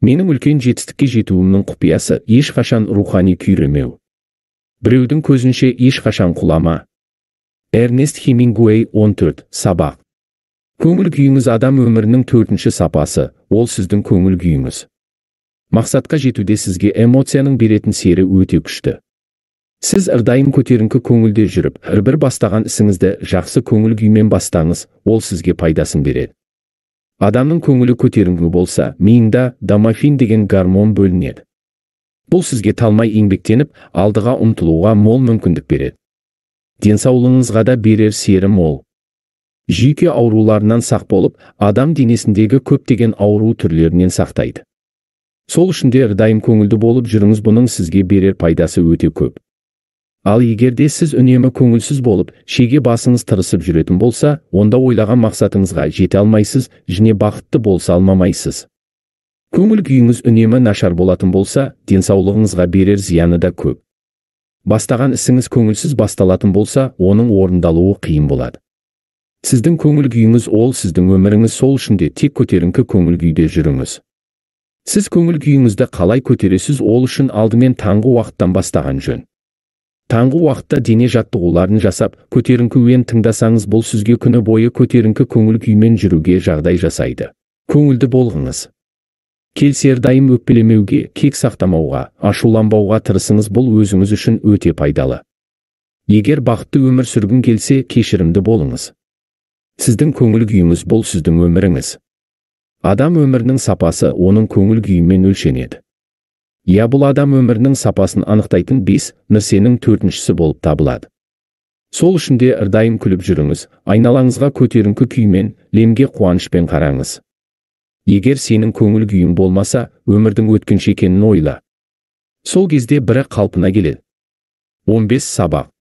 Менің үлкен жетістікке жетуімнің құпиясы ешқашан рухани күйремеу. Біреудің көзінше ешқашан құлама. Эрнест Хемингуэй 14 сабақ. Көңіл күйіңіз адам өмірінің төртінші сапасы, ол сіздің көңіл күйіңіз. Мақсатқа жетуде сізге эмоцияның беретін сері өте күшті. Сіз әрдайым көтеріңкі көңілде жүріп, әрбір бастаған ісіңізді жақсы көңіл күймен бастаңыз, ол сізге пайдасын береді. Адамның көңілі көтеріңкі болса, миында дофамин деген гормон бөлінеді. Бұл сізге талмай еңбектеніп, алдыға ұмтылуға мол мүмкіндік береді. Денсаулығыңызға да берер сері мол. Жүйке ауруларынан сақ болып, адам денесіндегі көптеген ауру түрлерінен сақтайды. Сол үшін де әрдайым көңілді болып жүріңіз, бұның сізге берер пайдасы өте көп. Ал егерде сіз үнемі көңілсіз болып, шеге басыңыз тырысып жүретін болса, онда ойлаған мақсатыңызға жете алмайсыз, және бақытты болса алмамайсыз. Көңіл күйіңіз үнемі нашар болатын болса, денсаулығыңызға берер зияны да көп. Бастаған ісіңіз көңілсіз басталатын болса, оның орындалуы қиын болады. Сіздің көңіл күйіңіз ол сіздің өміріңіз, сол үшін де тек көтеріңкі көңіл күйде жүріңіз. Сіз көңіл күйіңізді қалай көтересіз, ол үшін алдымен таңғы уақыттан бастаған жөн. Таңғы уақытта дене жаттығуларын жасап, көтеріңкі ойын тыңдасаңыз, бұл сізге күні бойы көтеріңкі көңіл күймен жүруге жағдай жасайды. Көңілді болғыңыз. Келсе әрдайым өкпелемеуге, кек сақтамауға, ашуланбауға тырысыңыз, бұл өзіңіз үшін өте пайдалы. Егер бақытты өмір сүргің келсе, кешірімді болыңыз. Сіздің көңіл күйіңіз бұл сіздің өміріңіз. Адам өмірінің сапасы оның көңіл күйімен өлшенеді. Бұл адам өмірінің сапасын анықтайтын 5 нәрсенің төртіншісі болып табылады. Сол үшін де әрдайым күліп жүріңіз, айналаңызға көтеріңкі күймен, лемге қуанышпен қараңыз. Егер сенің көңіл күйің болмаса, өмірдің өткінші екенін ойла. Сол кезде бірі қалпына келеді. 15 сабақ.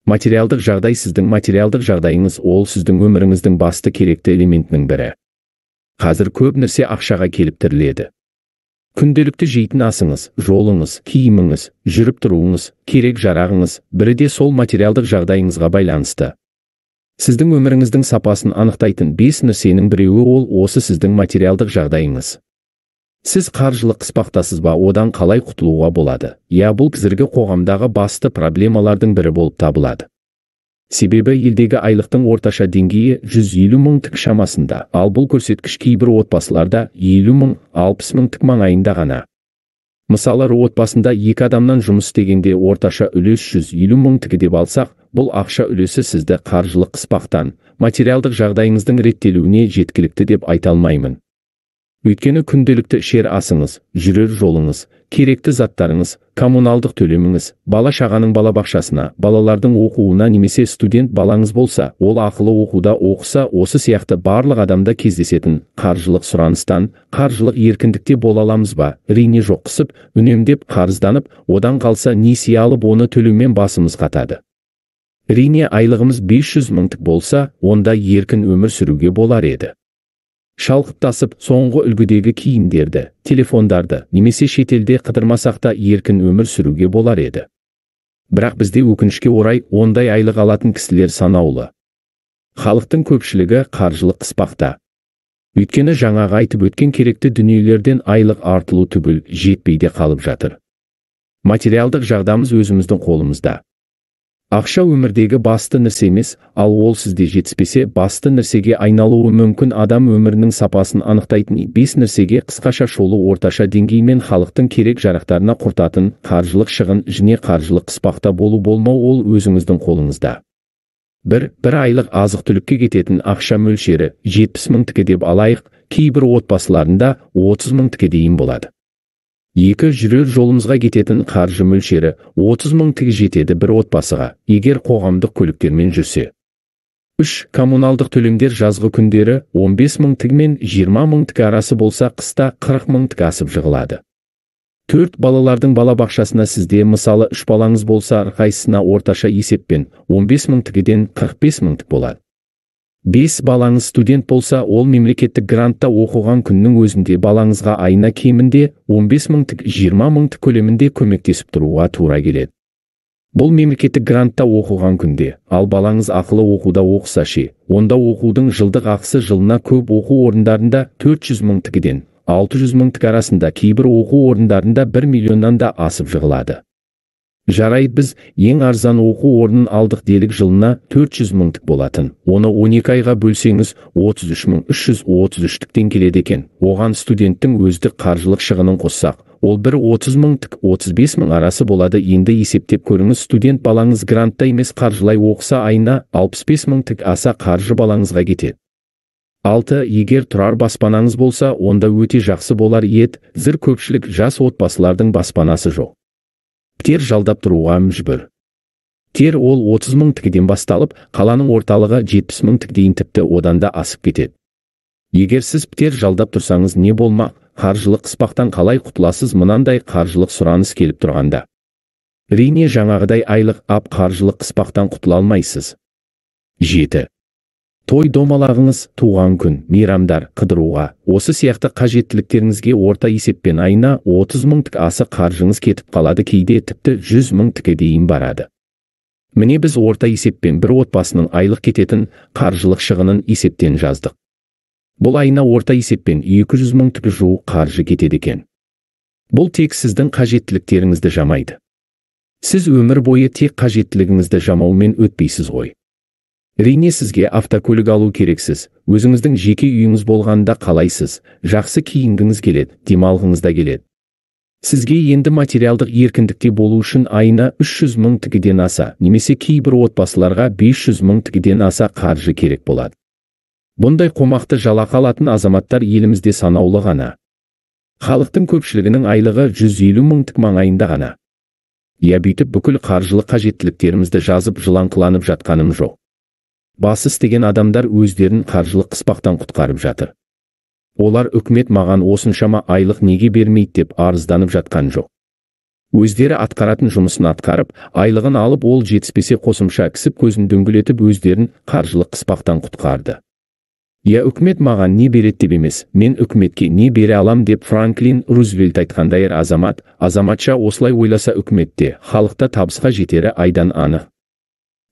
Материалдық жағдай. Сіздің материалдық жағдайыңыз ол сіздің өміріңіздің басты керекті элементінің бірі. Қазір көп нәрсе ақшаға келіп тіреледі. Күнделікті жейтін асыңыз, жолыңыз, киіміңіз, жүріп тұруыңыз, керек жарағыңыз, бірі де сол материалдық жағдайыңызға байланысты. Сіздің өміріңіздің сапасын анықтайтын 5 нәрсенің біреуі ол осы сіздің материалдық жағдайыңыз. Сіз қаржылық қыспақтасыз ба, одан қалай құтылуға болады? Бұл қазіргі қоғамдағы басты проблемалардың бірі болып табылады. Себебі елдегі айлықтың орташа деңгейі 150 мың тік шамасында, ал бұл көрсеткіш кейбір отбасыларда 50 мың, 60 мың тік маңайында ғана. Мысалы, отбасында 2 адамнан жұмыс істегенде орташа үлес 150 мың тікі деп алсақ, бұл ақша үлесі сізді қаржылық қыспақтан, материалдық жағдайыңыздың реттелуіне жеткілікті деп айта алмаймын. Өйткені күнделікті ішер асыңыз, жүрер жолыңыз, керекті заттарыңыз, коммуналдық төлеміңіз, бала шағаның балабақшасына, балалардың оқуына, немесе студент балаңыз болса, ол ақылы оқуда оқыса, осы сияқты барлық адамда кездесетін қаржылық сұраныстан, қаржылық еркіндікте бола аламыз ба? Әрине жоқ. Қысып, үнемдеп, қарызданып, одан қалса несие алып, оны төлеумен басымыз қатады. Әрине айлығымыз 500 мың тік болса, онда еркін өмір сүруге болар еді. Шалқыптасып, соңғы үлгідегі киімдерді, телефондарды, немесе шетелде қыдырмасақ та еркін өмір сүруге болар еді. Бірақ бізде өкінішке орай ондай айлық алатын кісілер санаулы. Халықтың көпшілігі қаржылық қыспақта. Өйткені жаңағы айтып өткен керекті дүниелерден айлық артылу түгіл жетпей де қалып жатыр. Материалдық жағдайымыз өзіміздің қолымызда. Ақша өмірдегі басты нәрсе емес, ал ол сізде жетіспесе басты нәрсеге айналуы мүмкін. Адам өмірінің сапасын анықтайтын 5 нәрсеге қысқаша шолу орташа деңгеймен халықтың керек жарақтарына құртатын қаржылық шығын және қаржылық қыспақта болу-болмау ол өзіңіздің қолыңызда. Бір айлық азық-түлікке кететін ақша мөлшері 70 мың тікі деп алайық, кейбір отбасыларында 30 мың тіке дейін болады. 2 жүрер жолымызға кететін қаржы мөлшері 30 мың тіге жетеді бір отбасыға, егер қоғамдық көліктермен жүрсе. 3. Коммуналдық төлемдер жазғы күндері 15 мың тг мен 20 мың тг арасы болса, қыста 40 мың тг асып жығылады. 4. Балалардың балабақшасына сізде мысалы 3 балаңыз болса, әрқайсысына орташа есеппен 15 мың тгден 45 мың тг болады. 5 балаңыз студент болса, ол мемлекеттік грантта оқыған күннің өзінде балаңызға айына кемінде 15 мың тг 20 мың тг көлемінде көмектесіп тұруға тура келеді. Бұл мемлекеттік грантта оқыған күнде, ал балаңыз ақылы оқуда оқыса ше, онда оқудың жылдық ақысы жылына көп оқу орындарында 400 мың тгден 600 мың тг арасында, кейбір оқу орындарында 1 миллионнан да асып жығылады. Жарайды, біз ең арзан оқу орнын алдық делік, жылына 400 мың тг болатын. Оны 12 айға бөлсеңіз 33.333 тгтен келеді екен. Оған студенттің өздік қаржылық шығынын қоссақ, ол бір 30 мың тг 35 мың арасы болады. Енді есептеп көріңіз, студент балаңыз грантта емес қаржылай оқыса, айына 65 мың тг аса қаржы балаңызға кетеді. 6. Егер тұрар баспанаңыз болса, онда өте жақсы болар еді. Зір көпшілік жас отбасылардың баспанасы жоқ. Пәтер жалдап тұруға мүжбүр. Пәтер ол 30 мың тгден басталып, қаланың орталығы 70 мың тг дейін, тіпті одан да асып кетеді. Егер сіз пәтер жалдап тұрсаңыз не болмақ? Қаржылық қыспақтан қалай құтыласыз мынандай қаржылық сұраныс келіп тұрғанда? Әрине, жаңағыдай айлық ап қаржылық қыспақтан құтыла алмайсыз. 7. Той домалағыңыз, туған күн, мейрамдар, қыдыруға, осы сияқты қажеттіліктеріңізге орта есеппен айына 30 мың тг асы қаржыңыз кетіп қалады, кейде тіпті 100 мың тг дейін барады. Міне біз орта есеппен бір отбасының айлық кететін қаржылық шығынын есептен жаздық. Бұл айына орта есеппен 200 мың тг жуық қаржы кетеді екен. Бұл тек сіздің қажеттіліктеріңізді жамайды. Сіз өмір бойы тек қажеттілігіңізді жамаумен өтпейсіз ғой. Әрине, сізге автокөлік алу керексіз, өзіңіздің жеке үйіңіз болғанда қалайсыз, жақсы киінгіңіз келеді, демалғыңыз да келеді. Сізге енді материалдық еркіндікте болу үшін айына 300 мың тгден аса, немесе кейбір отбасыларға 500 мың тгден аса қаржы керек болады. Бұндай қомақты жалақы алатын азаматтар елімізде санаулы ғана. Халықтың көпшілігінің айлығы 150 мың тг маңайында ғана. Я бүйтіп бүкіл қаржылық қажеттіліктерімізді жазып жылаңқыланып жатқаным жоқ. Басы істеген адамдар өздерін қаржылық қыспақтан құтқарып жатыр. Олар үкімет маған осыншама айлық неге бермейді деп арызданып жатқан жоқ. Өздері атқаратын жұмысын атқарып, айлығын алып, ол жетіспесе қосымша кісіп көзін дөңгелетіп өздерін қаржылық қыспақтан құтқарды. Я үкімет маған не береді деп емес, мен үкіметке не бере алам деп Франклин Рузвельт айтқандай, азаматша осылай ойласа үкіметте, халықта табысқа жетері айдан анық.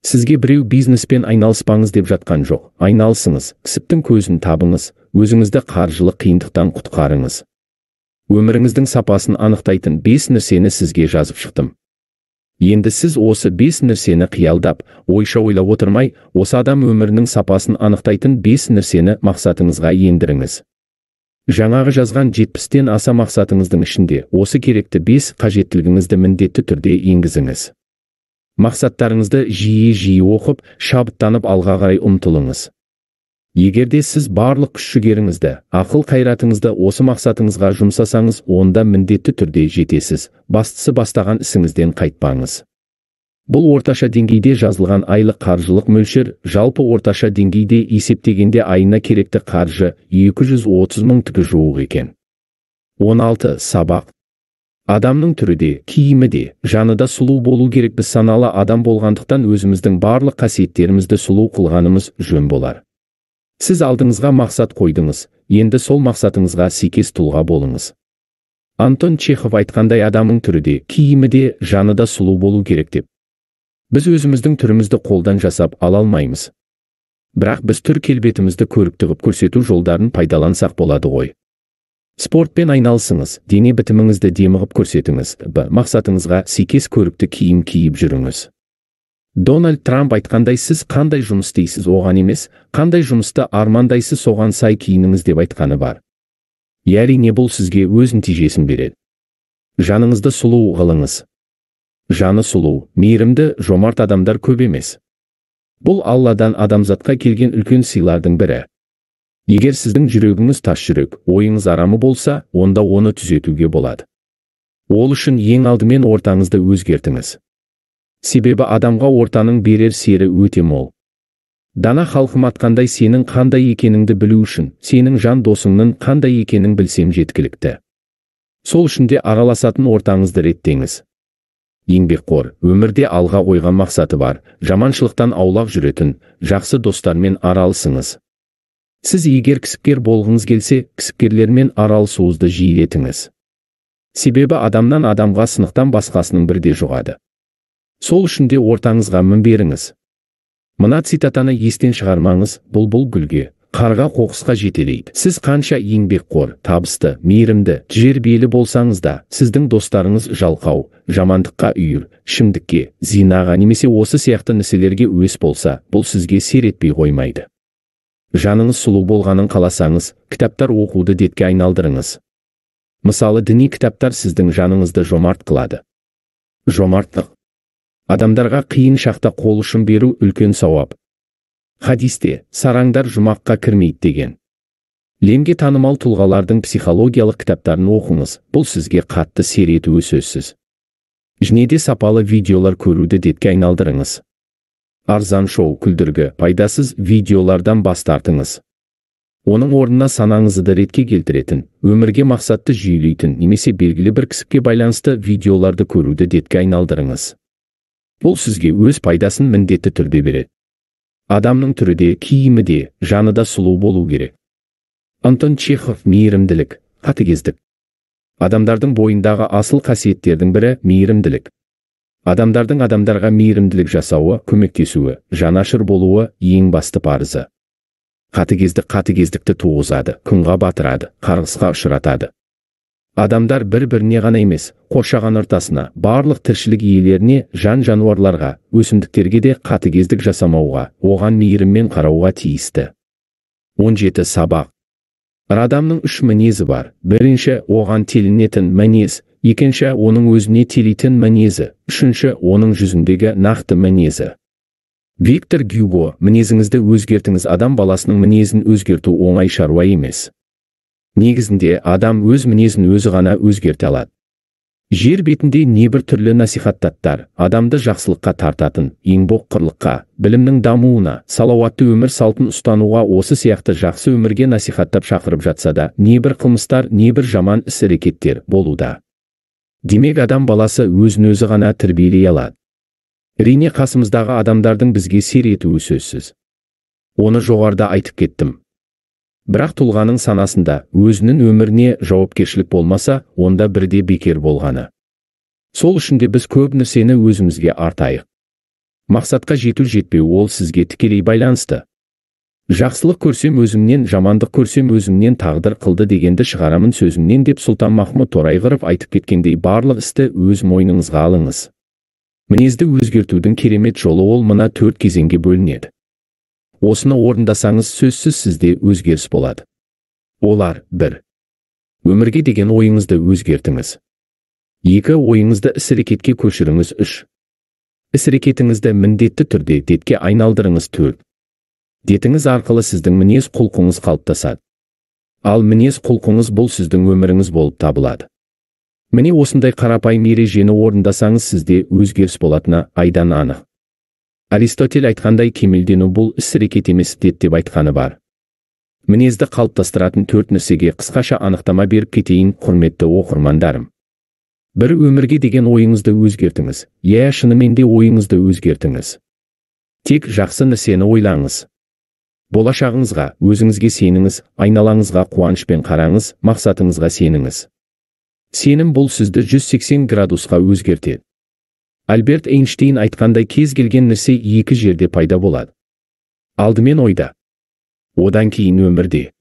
Сізге біреу бизнеспен айналыспаңыз деп жатқан жоқ. Айналысыңыз, кісіптің көзін табыңыз, өзіңізді қаржылық қиындықтан құтқарыңыз. Өміріңіздің сапасын анықтайтын 5 нәрсені сізге жазып шықтым. Енді сіз осы 5 нәрсені қиялдап, ойша ойлап отырмай, осы адам өмірінің сапасын анықтайтын 5 нәрсені мақсатыңызға ендіріңіз. Жаңағы жазған 70-тен аса мақсатыңыздың ішінде осы керекті 5 қажеттілігіңізді міндетті түрде енгізіңіз. Мақсаттарыңызды жиі оқып, шабыттанып алға қарай ұмтылыңыз. Егерде сіз барлық күш-жігеріңізді, ақыл қайратыңызды осы мақсатыңызға жұмсасаңыз, онда міндетті түрде жетесіз. Бастысы, бастаған ісіңізден қайтпаңыз. Бұл орташа деңгейде жазылған айлық қаржылық мөлшер, жалпы орташа деңгейде есептегенде айына керекті қаржы 230 мың тг жуық екен. 16. Сабақ. Адамның түрі де, киімі де, жаны да сұлу болу керек. Біз саналы адам болғандықтан өзіміздің барлық қасиеттерімізді сұлу қылғанымыз жөн болар. Сіз алдыңызға мақсат қойдыңыз, енді сол мақсатыңызға сәйкес тұлға болыңыз. Антон Чехов айтқандай, адамның түрі де, киімі де, жаны да сұлу болу керек деп. Біз өзіміздің түрімізді қолдан жасап ала алмаймыз. Бірақ біз түр келбетімізді көрікті қылып көрсету жолдарын пайдалансақ болады ғой. Спортпен айналысыңыз, дене бітіміңізді демығып көрсетіңіз, мақсатыңызға сәйкес көрікті киім киіп жүріңіз. Дональд Трамп айтқандай, сіз қандай жұмыс істейсіз, оған емес, қандай жұмысты армандайсыз, соған сай киініңіз деп айтқаны бар. Әрине, бұл сізге өз нәтижесін береді. Жаныңызды сұлу қылыңыз. Жаны сұлу, мейірімді, жомарт адамдар көп емес. Бұл Алладан адамзатқа келген үлкен сыйлардың бірі. Егер сіздің жүрегіңіз тас жүрек, ойыңыз арамы болса, онда оны түзетуге болады. Ол үшін ең алдымен ортаңызды өзгертіңіз. Себебі адамға ортаның берер сері өте мол. Дана халқым атқандай сенің қандай екеніңді білу үшін, сенің жан досыңның қандай екенін білсем жеткілікті. Сол үшін де араласатын ортаңызды реттеңіз. Еңбекқор, өмірде алға қойған мақсаты бар, жаманшылықтан аулақ жүретін, жақсы достармен араласыңыз. Сіз егер кісіпкер болғыңыз келсе, кісіпкерлермен араласуыңызды жиілетіңіз. Себебі адамнан адамға сынықтан басқасының бірде жұғады. Сол үшін де ортаңызға мін беріңіз. Мына цитатаны естен шығармаңыз, бұлбұл гүлге, қарға қоқысқа жетелейді. Сіз қанша еңбекқор, табысты, мейірімді, тәжірибелі болсаңыз да, сіздің достарыңыз жалқау, жамандыққа үйір, ішімдікке, зинаға немесе осы сияқты нәрселерге өс болса, бұл сізге сер етпей қоймайды. Жаныңыз сұлу болғанын қаласаңыз, кітаптар оқуды әдетке айналдырыңыз. Мысалы, діни кітаптар сіздің жаныңызды жомарт қылады. Жомарттық. Адамдарға қиын шақта қол ұшын беру үлкен сауап. Хадисте, сараңдар жұмаққа кірмейді деген. Лемге танымал тұлғалардың психологиялық кітаптарын оқыңыз, бұл сізге қатты сер етуі сөзсіз. Жнеде сапалы видеолар көруді әдетке айналдырыңыз. Арзан шоу, күлдіргі, пайдасыз видеолардан бас тартыңыз. Оның орнына санаңызды ретке келтіретін, өмірге мақсатты жүйелейтін немесе белгілі бір кісіпке байланысты видеоларды көруді әдетке айналдырыңыз. Бұл сізге өз пайдасын міндетті түрде береді. Адамның түрі де, киімі де, жаны да сұлу болу керек. Антон Чехов, мейірімділік, қатыгездік. Адамдардың бойындағы асыл қасиеттердің бірі мейірімділік. Адамдардың адамдарға мейірімділік жасауы, көмектесуі, жанашыр болуы ең басты парызы. Қатыгездікті туғызады, күнға батырады, қарғысқа ұшыратады. Адамдар бір-біріне ғана емес, қоршаған ортасына, барлық тіршілік иелеріне, жан-жануарларға, өсімдіктерге де қатыгездік жасамауға, оған мейіріммен қарауға тиісті. 17 сабақ. Адамның 3 мінезі бар. Бірінші, оған телінетін мінез, екінші, оның өзіне телейтін мінезі, үшінші, оның жүзіндегі нақты мінезі. Виктор Гюго, мінезіңізді өзгертіңіз. Адам баласының мінезін өзгерту оңай шаруа емес. Негізінде адам өз мінезін өзі ғана өзгерте алады. Жер бетінде небір түрлі насихаттар адамды жақсылыққа тартатын, еңбекқорлыққа, білімнің дамуына, салауатты өмір салтын ұстануға, осы сияқты жақсы өмірге насихаттап шақырып жатса да, небір қылмыстар, небір жаман іс-әрекеттер болуда. Демек адам баласы өзін өзі ғана тәрбиелей алады. Әрине қасымыздағы адамдардың бізге сер етуі сөзсіз. Оны жоғарыда айтып кеттім. Бірақ тұлғаның санасында өзінің өміріне жауапкершілік болмаса, онда бірде бекер болғаны. Сол үшін де біз көп нәрсені өзімізге артайық. Мақсатқа жету-жетпеу ол сізге тікелей байланысты. Жақсылық көрсем өзімнен, жамандық көрсем өзімнен, тағдыр қылды дегенді шығарамын сөзімнен деп Сұлтанмахмұт Торайғыров айтып кеткендей, барлық істі өз мойныңызға алыңыз. Мінезді өзгертудің керемет жолы ол мына 4 кезеңге бөлінеді. Осыны орындасаңыз сөзсіз сізде өзгеріс болады. Олар: 1. Өмірге деген ойыңызды өзгертіңіз. 2. Ойыңызды іс-әрекетке көшіріңіз. 3. Іс-әрекетіңізді міндетті түрде әдетке айналдырыңыз. 4. Әдетіңіз арқылы сіздің мінез құлқыңыз қалыптасады. Ал мінез құлқыңыз бұл сіздің өміріңіз болып табылады. Міне осындай қарапайым ережені орындасаңыз сізде өзгеріс болатыны айдан анық. Аристотель айтқандай, кемелдену бұл іс-әрекет емес, әдет деп айтқаны бар. Мінезді қалыптастыратын 4 нәрсеге қысқаша анықтама беріп кетейін, құрметті оқырмандарым. 1. Өмірге деген ойыңызды өзгертіңіз. Шынымен де ойыңызды өзгертіңіз. Тек жақсы нәрсені ойлаңыз. Болашағыңызға, өзіңізге сеніңіз, айналаңызға қуанышпен қараңыз, мақсатыңызға сеніңіз. Сенім бұл сізді 180 градусқа өзгертеді. Альберт Эйнштейн айтқандай, кез келген нәрсе 2 жерде пайда болады. Алдымен ойда, одан кейін өмірде.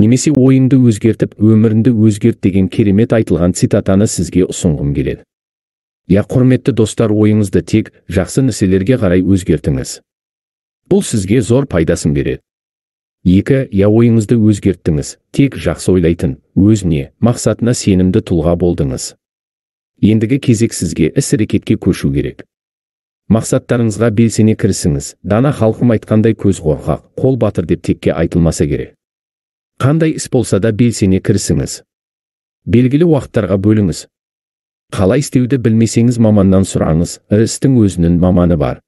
Немесе ойыңды өзгертіп, өміріңді өзгерт деген керемет айтылған цитатаны сізге ұсынғым келеді. Құрметті достар, ойыңызды тек жақсы нәрселерге қарай өзгертіңіз. Бұл сізге зор пайдасын береді. 2. Ойыңызды өзгерттіңіз, тек жақсы ойлайтын, өзіне, мақсатына сенімді тұлға болдыңыз. Ендігі кезек сізге іс-әрекетке көшу керек. Мақсаттарыңызға белсене кірісіңіз. Дана халқым айтқандай, көз қорқақ, қол батыр деп текке айтылмаса керек. Қандай іс болса да белсене кірісіңіз. Белгілі уақыттарға бөліңіз. Қалай істеуді білмесеңіз маманнан сұраңыз, істің өзінің маманы бар.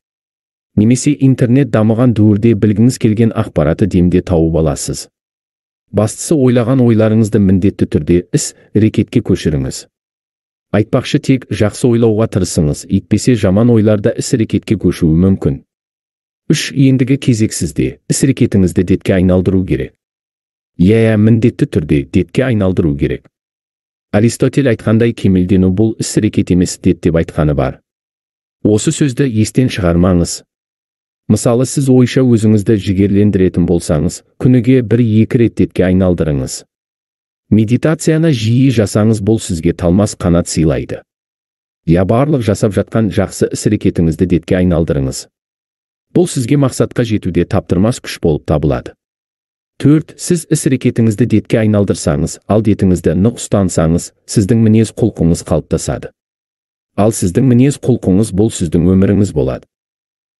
Немесе интернет дамыған дәуірде білгіңіз келген ақпараты демде тауып аласыз. Бастысы ойлаған ойларыңызды міндетті түрде іс-әрекетке көшіріңіз. Айтпақшы тек жақсы ойлауға тырысыңыз, етпесе жаман ойларда іс-әрекетке көшуі мүмкін. 3. Ендігі кезек сізде іс-әрекетіңізді детке айналдыру керек. Міндетті түрде детке айналдыру керек. Аристотель айтқандай кемелдену бұл іс-әрекет емес дет деп айтқаны бар. Осы сөзді естен шығармаңыз. Мысалы сіз ойша өзіңізді жігерлендіретін болсаңыз, күніге 1-2 рет детке айналдырыңыз. Медитацияны жиі жасаңыз, бұл сізге талмас қанат сыйлайды. Барлық жасап жатқан жақсы іс-әрекетіңізді детке айналдырыңыз. Бұл сізге мақсатқа жетуде таптырмас күш болып табылады. 4. Сіз іс-әрекетіңізді детке айналдырсаңыз, ал детіңізді нық ұстансаңыз, сіздің мінез құлқыңыз қалыптасады. Ал сіздің мінез құлқыңыз бұл сіздің өміріңіз болады.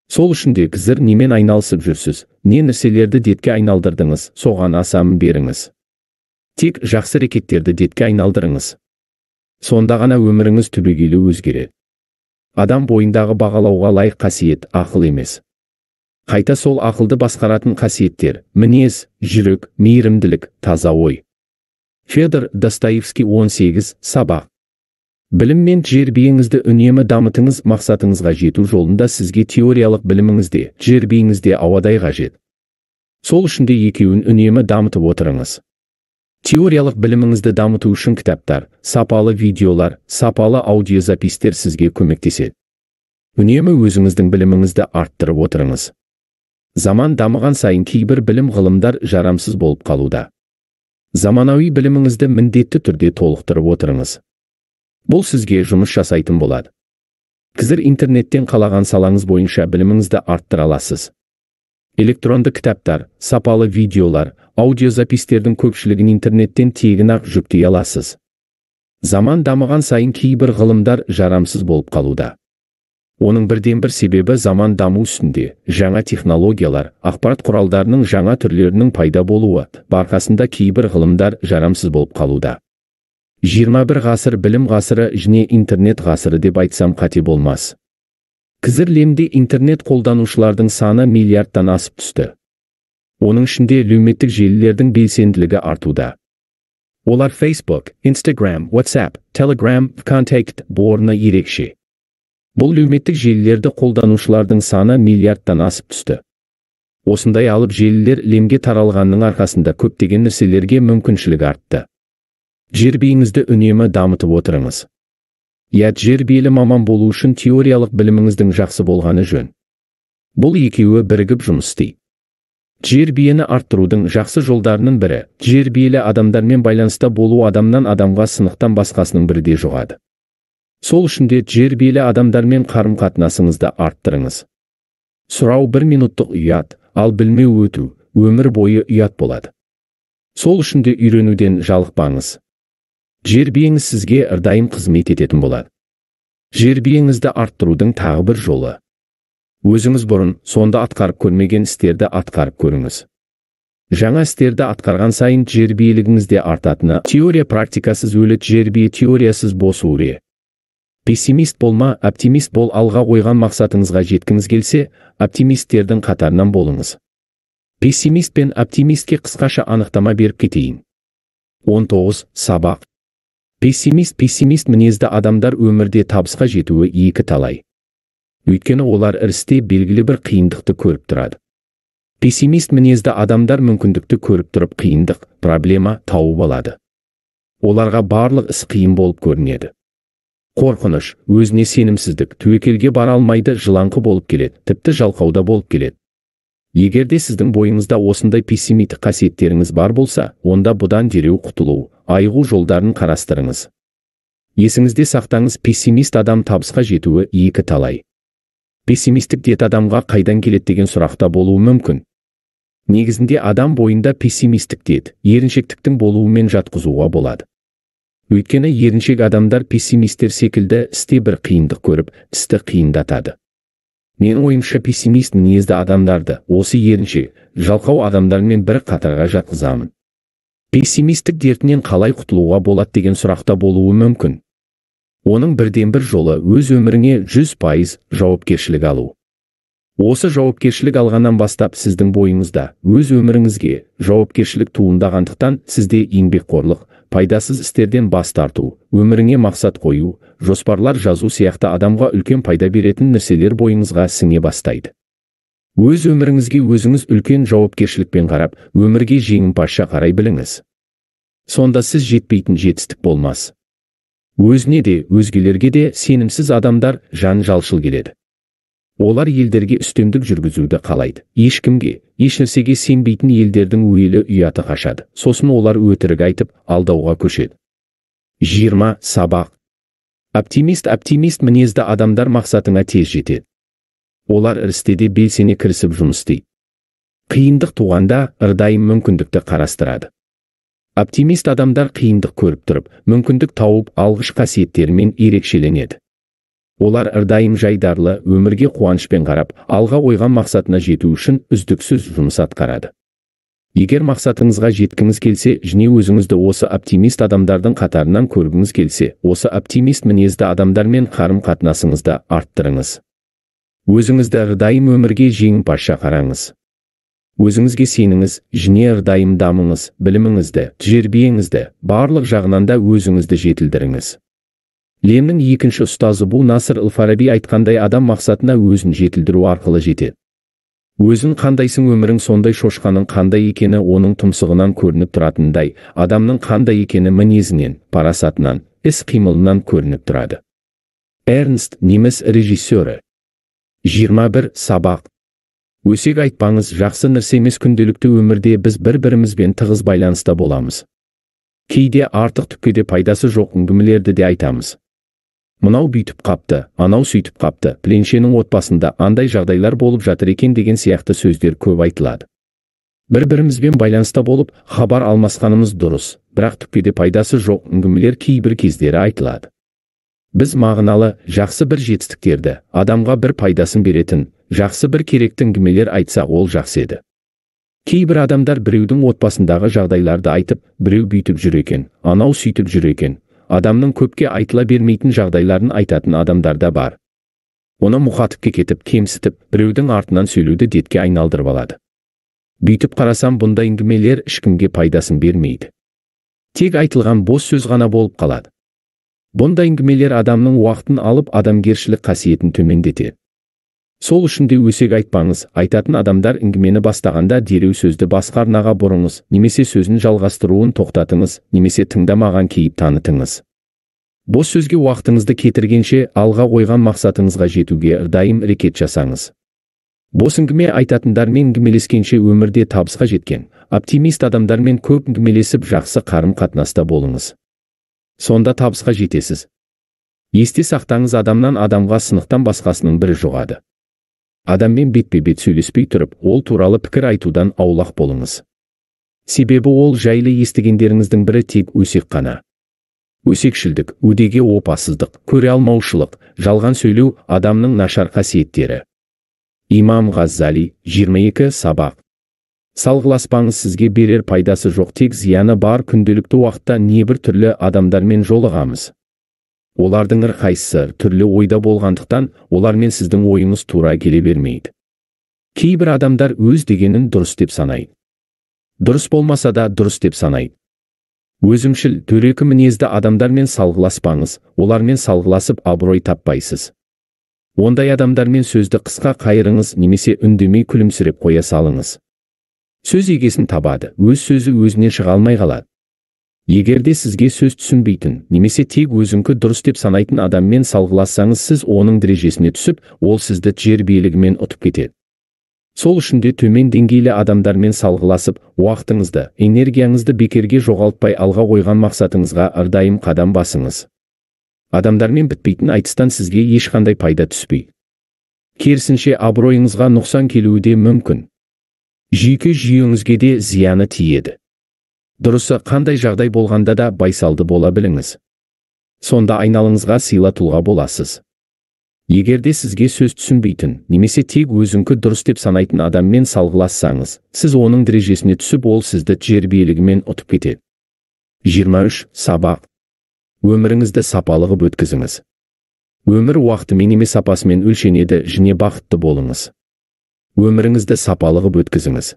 Сол үшін де қазір немен айналысып жүрсіз, не нәрселерді детке айналдырдыңыз, соған аса мән беріңіз. Тек жақсы әрекеттерді детке айналдырыңыз. Сонда ғана өміріңіз түбегейлі өзгереді. Адам бойындағы бағалауға лайық қасиет ақыл емес. Қайта сол ақылды басқаратын қасиеттер: мінез, жүрек, мейірімділік, таза ой. Федор Достоевский. 18. Сабақ. Білім мен тәжірибеңізді үнемі дамытыңыз. Мақсатыңызға жету жолында сізге теориялық біліміңізде, тәжірибеңізде ауадай қажет. Сол үшін де екеуін үнемі дамытып отырыңыз. Теориялық біліміңізді дамыту үшін кітаптар, сапалы видеолар, сапалы аудиозапистер сізге көмектеседі. Үнемі өзіңіздің біліміңізді арттырып отырыңыз. Заман дамыған сайын кейбір білім ғылымдар жарамсыз болып қалуда. Заманауи біліміңізді міндетті түрде толықтырып отырыңыз. Бұл сізге жұмыс жасайтын болады. Қазір интернеттен қалаған салаңыз бойынша біліміңізді арттыра аласыз. Электронды кітаптар, сапалы видеолар, аудиозапистердің көпшілігін интернеттен тегін-ақ жүктей аласыз. Заман дамыған сайын кейбір ғылымдар жарамсыз болып қалуда. Оның бірден-бір себебі заман даму үстінде, жаңа технологиялар, ақпарат құралдарының жаңа түрлерінің пайда болуы, арқасында кейбір ғылымдар жарамсыз болып қалуда. 21 ғасыр білім ғасыры және интернет ғасыры деп айтсам қате болмас. Қазір әлемде интернет қолданушылардың саны миллиардтан асып түсті. Оның ішінде әлеуметтік желілердің белсенділігі артуда. Олар Facebook, Instagram, WhatsApp, Telegram, Contact орны ерекше. Бұл әлеуметтік желілерді қолданушылардың саны миллиардтан асып түсті. Осындай алып желілер әлемге таралғанның арқасында көптеген нәрселерге мүмкіншілік артты. Тәжірибеңізді үнемі дамытып отырыңыз. Тәжірибелі маман болу үшін теориялық біліміңіздің жақсы болғаны жөн. Бұл екеуі бірігіп жұмыс істейді. Тәжірибені арттырудың жақсы жолдарының бірі тәжірибелі адамдармен байланыста болу. Адамнан адамға сынықтан басқасының бірі де жоғады. Сол үшін де тәжірибелі адамдармен қарым-қатынасыңызды арттырыңыз. Сұрау 1 минуттық ұят, ал білмеу өту, өмір бойы ұят болады. Сол үшін де үйренуден жалықпаңыз. Тәжірибеңіз сізге әрдайым қызмет ететін болады. Тәжірибеңізді арттырудың тағы бір жолы: өзіңіз бұрын сонда атқарып көрмеген істерді атқарып көріңіз. Жаңа істерді атқарған сайын тәжірибелігіңізде артатыны. Теория практикасыз өлі, тәжірибе теориясыз бос өре. Пессимист болма, оптимист бол. Алға қойған мақсатыңызға жеткіңіз келсе, оптимисттердің қатарынан болыңыз. Пессимист пен оптимистке қысқаша анықтама беріп кетейін. 19. Сабақ. Пессимист мінезді адамдар өмірде табысқа жетуі екі талай. Өйткені олар ірісте белгілі бір қиындықты көріп тұрады. Пессимист мінезді адамдар мүмкіндікті көріп тұрып қиындық, проблема тауып алады. Оларға барлық іс қиын болып көрінеді. Қорқыныш, өзіне сенімсіздік, тәуекелге бара алмайды, жылаңқы болып келеді, тіпті жалқауда болып келеді. Егерде сіздің бойыңызда осындай пессимистік қасиеттеріңіз бар болса, онда бұдан дереу құтылу, айығу жолдарын қарастырыңыз. Есіңізде сақтаңыз, пессимист адам табысқа жетуі екі талай. Пессимистік дет адамға қайдан келеді деген сұрақта болуы мүмкін. Негізінде адам бойында пессимистік дет, еріншектіктің болуымен жатқызуға болады. Өйткені еріншек адамдар пессимистер секілді істе бір қиындық көріп, істі қиындатады. Мен ойымша пессимист мінезді адамдарды осы еріншек, жалқау адамдармен бір қатарға жатқызамын. Пессимистік дертінен қалай құтылуға болады деген сұрақта болуы мүмкін. Оның бірден бір жолы өз өміріңе 100% жауапкершілік алу. Осы жауапкершілік алғаннан бастап сіздің бойыңызда өз өміріңізге жауапкершілік туындағандықтан сізде еңбекқорлық, пайдасыз істерден бас тарту, өміріңе мақсат қою, жоспарлар жазу сияқты адамға үлкен пайда беретін нәрселер бойыңызға сіңе бастайды. Өз өміріңізге өзіңіз үлкен жауапкершілікпен қарап, өмірге жеңімпазша қарай біліңіз. Сонда сіз жетпейтін жетістік болмас. Өзіне де, өзгелерге де сенімсіз адамдар жанжалшыл келеді. Олар елдерге үстемдік жүргізуді қалайды. Ешкімге, ешнәрсеге сенбейтін елдердің өйелі ұяты қашады. Сосын олар өтірік айтып, алдауға көшеді. 20 сабақ. Оптимист мінезді адамдар мақсатыңа тез жетеді. Олар істеде белсене кірісіп жұмыс істейді. Қиындық туғанда әрдайым мүмкіндікті қарастырады. Оптимист адамдар қиындық көріп тұрып, мүмкіндік тауып алғыш қасиеттерімен ерекшеленеді. Олар әрдайым жайдарлы, өмірге қуанышпен қарап, алға қойған мақсатына жету үшін үздіксіз жұмыс атқарады. Егер мақсатыңызға жеткіңіз келсе, және өзіңізді осы оптимист адамдардың қатарынан көргіңіз келсе, осы оптимист мінезді адамдармен қарым-қатынасыңызды арттырыңыз. Өзіңізді әрдайым өмірге жеңімпазша қараңыз. Өзіңізге сеніңіз, және әрдайым дамыңыз, біліміңізді, тәжірибеңізді, барлық жағынан да өзіңізді жетілдіріңіз. Лемнің екінші ұстазы бұл Насыр әл-Фараби айтқандай адам мақсатына өзін жетілдіру арқылы жетеді. Өзің қандайсың, өмірің сондай, шошқаның қандай екені оның тұмсығынан көрініп тұратындай, адамның қандай екені мінезінен, парасатынан, іс-қимылынан көрініп тұрады. Эрнст неміс режиссері. 21 сабақ. Өсек айтпаңыз, жақсы нәрсе емес. Күнделікті өмірде біз бір-бірімізбен тығыз байланыста боламыз. Кейде артық түкке де пайдасы жоқ әңгімелерді де айтамыз. Мынау бүйтіп қапты, анау сөйтіп қапты, пленшенің отбасында андай жағдайлар болып жатыр екен деген сияқты сөздер көп айтылады. Бір-бірімізбен байланыста болып, хабар алмасқанымыз дұрыс, бірақ түкке де пайдасы жоқ әңгімелер кейбір кездері айтылады. Біз мағыналы, жақсы бір жетістіктерді, адамға бір пайдасын беретін, жақсы бір керекті әңгімелер айтсақ ол жақсы еді. Кейбір адамдар біреудің отбасындағы жағдайларды айтып, біреу бүйтіп жүр екен, анау сөйтіп жүр екен. Адамның көпке айтыла бермейтін жағдайларын айтатын адамдар да бар. Оны мұқатып кетіп, кемсітіп, біреудің артынан сөйлеуді детке айналдырып алады. Бүйтіп қарасам, бұндай әңгімелер ешкімге пайдасын бермейді. Тек айтылған бос сөз ғана болып қалады. Бұндай әңгімелер адамның уақытын алып, адамгершілік қасиетін төмендетеді. Сол үшін де өсек айтпаңыз. Айтатын адамдар әңгімені бастағанда дереу сөзді басқа арнаға бұрыңыз, немесе сөзін жалғастыруын тоқтатыңыз, немесе тыңдамаған кейіп танытыңыз. Бос сөзге уақытыңызды кетіргенше, алға қойған мақсатыңызға жетуге әрдайым әрекет жасаңыз. Бос әңгіме айтатындармен әңгімелескенше өмірде табысқа жеткен, оптимист адамдармен көп әңгімелесіп жақсы қарым-қатынаста болыңыз. Сонда табысқа жетесіз. Есте сақтаңыз, адамнан адамға сынықтан басқасының бірі жоғады. Адаммен бетпе-бет сөйлеспей тұрып, ол туралы пікір айтудан аулақ болыңыз. Себебі ол жайлы естігендеріңіздің бірі тек өсек қана. Өсекшілдік, өдеге опасыздық, көре алмаушылық, жалған сөйлеу адамның нашар қасиеттері. Имам Ғаззали. 22 сабақ. Салғыласпаңыз, сізге берер пайдасы жоқ, тек зияны бар. Күнделікті уақытта небір түрлі адамдармен жолығамыз. Олардың әрқайсысы түрлі ойда болғандықтан, олармен сіздің ойыңыз тура келе бермейді. Кейбір адамдар өз дегенін дұрыс деп санайды. Дұрыс болмаса да дұрыс деп санайды. Өзімшіл, дөрекі мінезді адамдармен салғыласпаңыз, олармен салғыласып абырой таппайсыз. Ондай адамдармен сөзді қысқа қайырыңыз, немесе үндемей күлімсіреп қоя салыңыз. Сөз егесін табады, өз сөзі өзінен шыға алмай қалады. Егерде сізге сөз түсінбейтін, немесе тек өзіңкі дұрыс деп санайтын адаммен салғылассаңыз, сіз оның дәрежесіне түсіп, ол сізді жер биігінен ұтып кетеді. Сол үшін де төмен деңгейлі адамдармен салғыласып, уақытыңызды, энергияңызды бекерге жоғалтпай, алға қойған мақсатыңызға әрдайым қадам басыңыз. Адамдармен бітпейтін айтыстан сізге ешқандай пайда түспейді. Керісінше абыройыңызға нұқсан келуі де мүмкін. Жүйке жүйеңізге де зияны тиеді. Дұрысы, қандай жағдай болғанда да байсалды бола біліңіз. Сонда айналыңызға сыйла тұлға боласыз. Егерде сізге сөз түсінбейтін, немесе тек өзіңкі дұрыс деп санайтын адаммен салғылассаңыз, сіз оның дәрежесіне түсіп, ол сізді жер биігінен ұтып кетеді. 23 сабақ. Өміріңізді сапалы ғып өткізіңіз. Өмір уақытымен емес сапасымен өлшенеді, және бақытты болыңыз. Өміріңізді сапалы ғып өткізіңіз.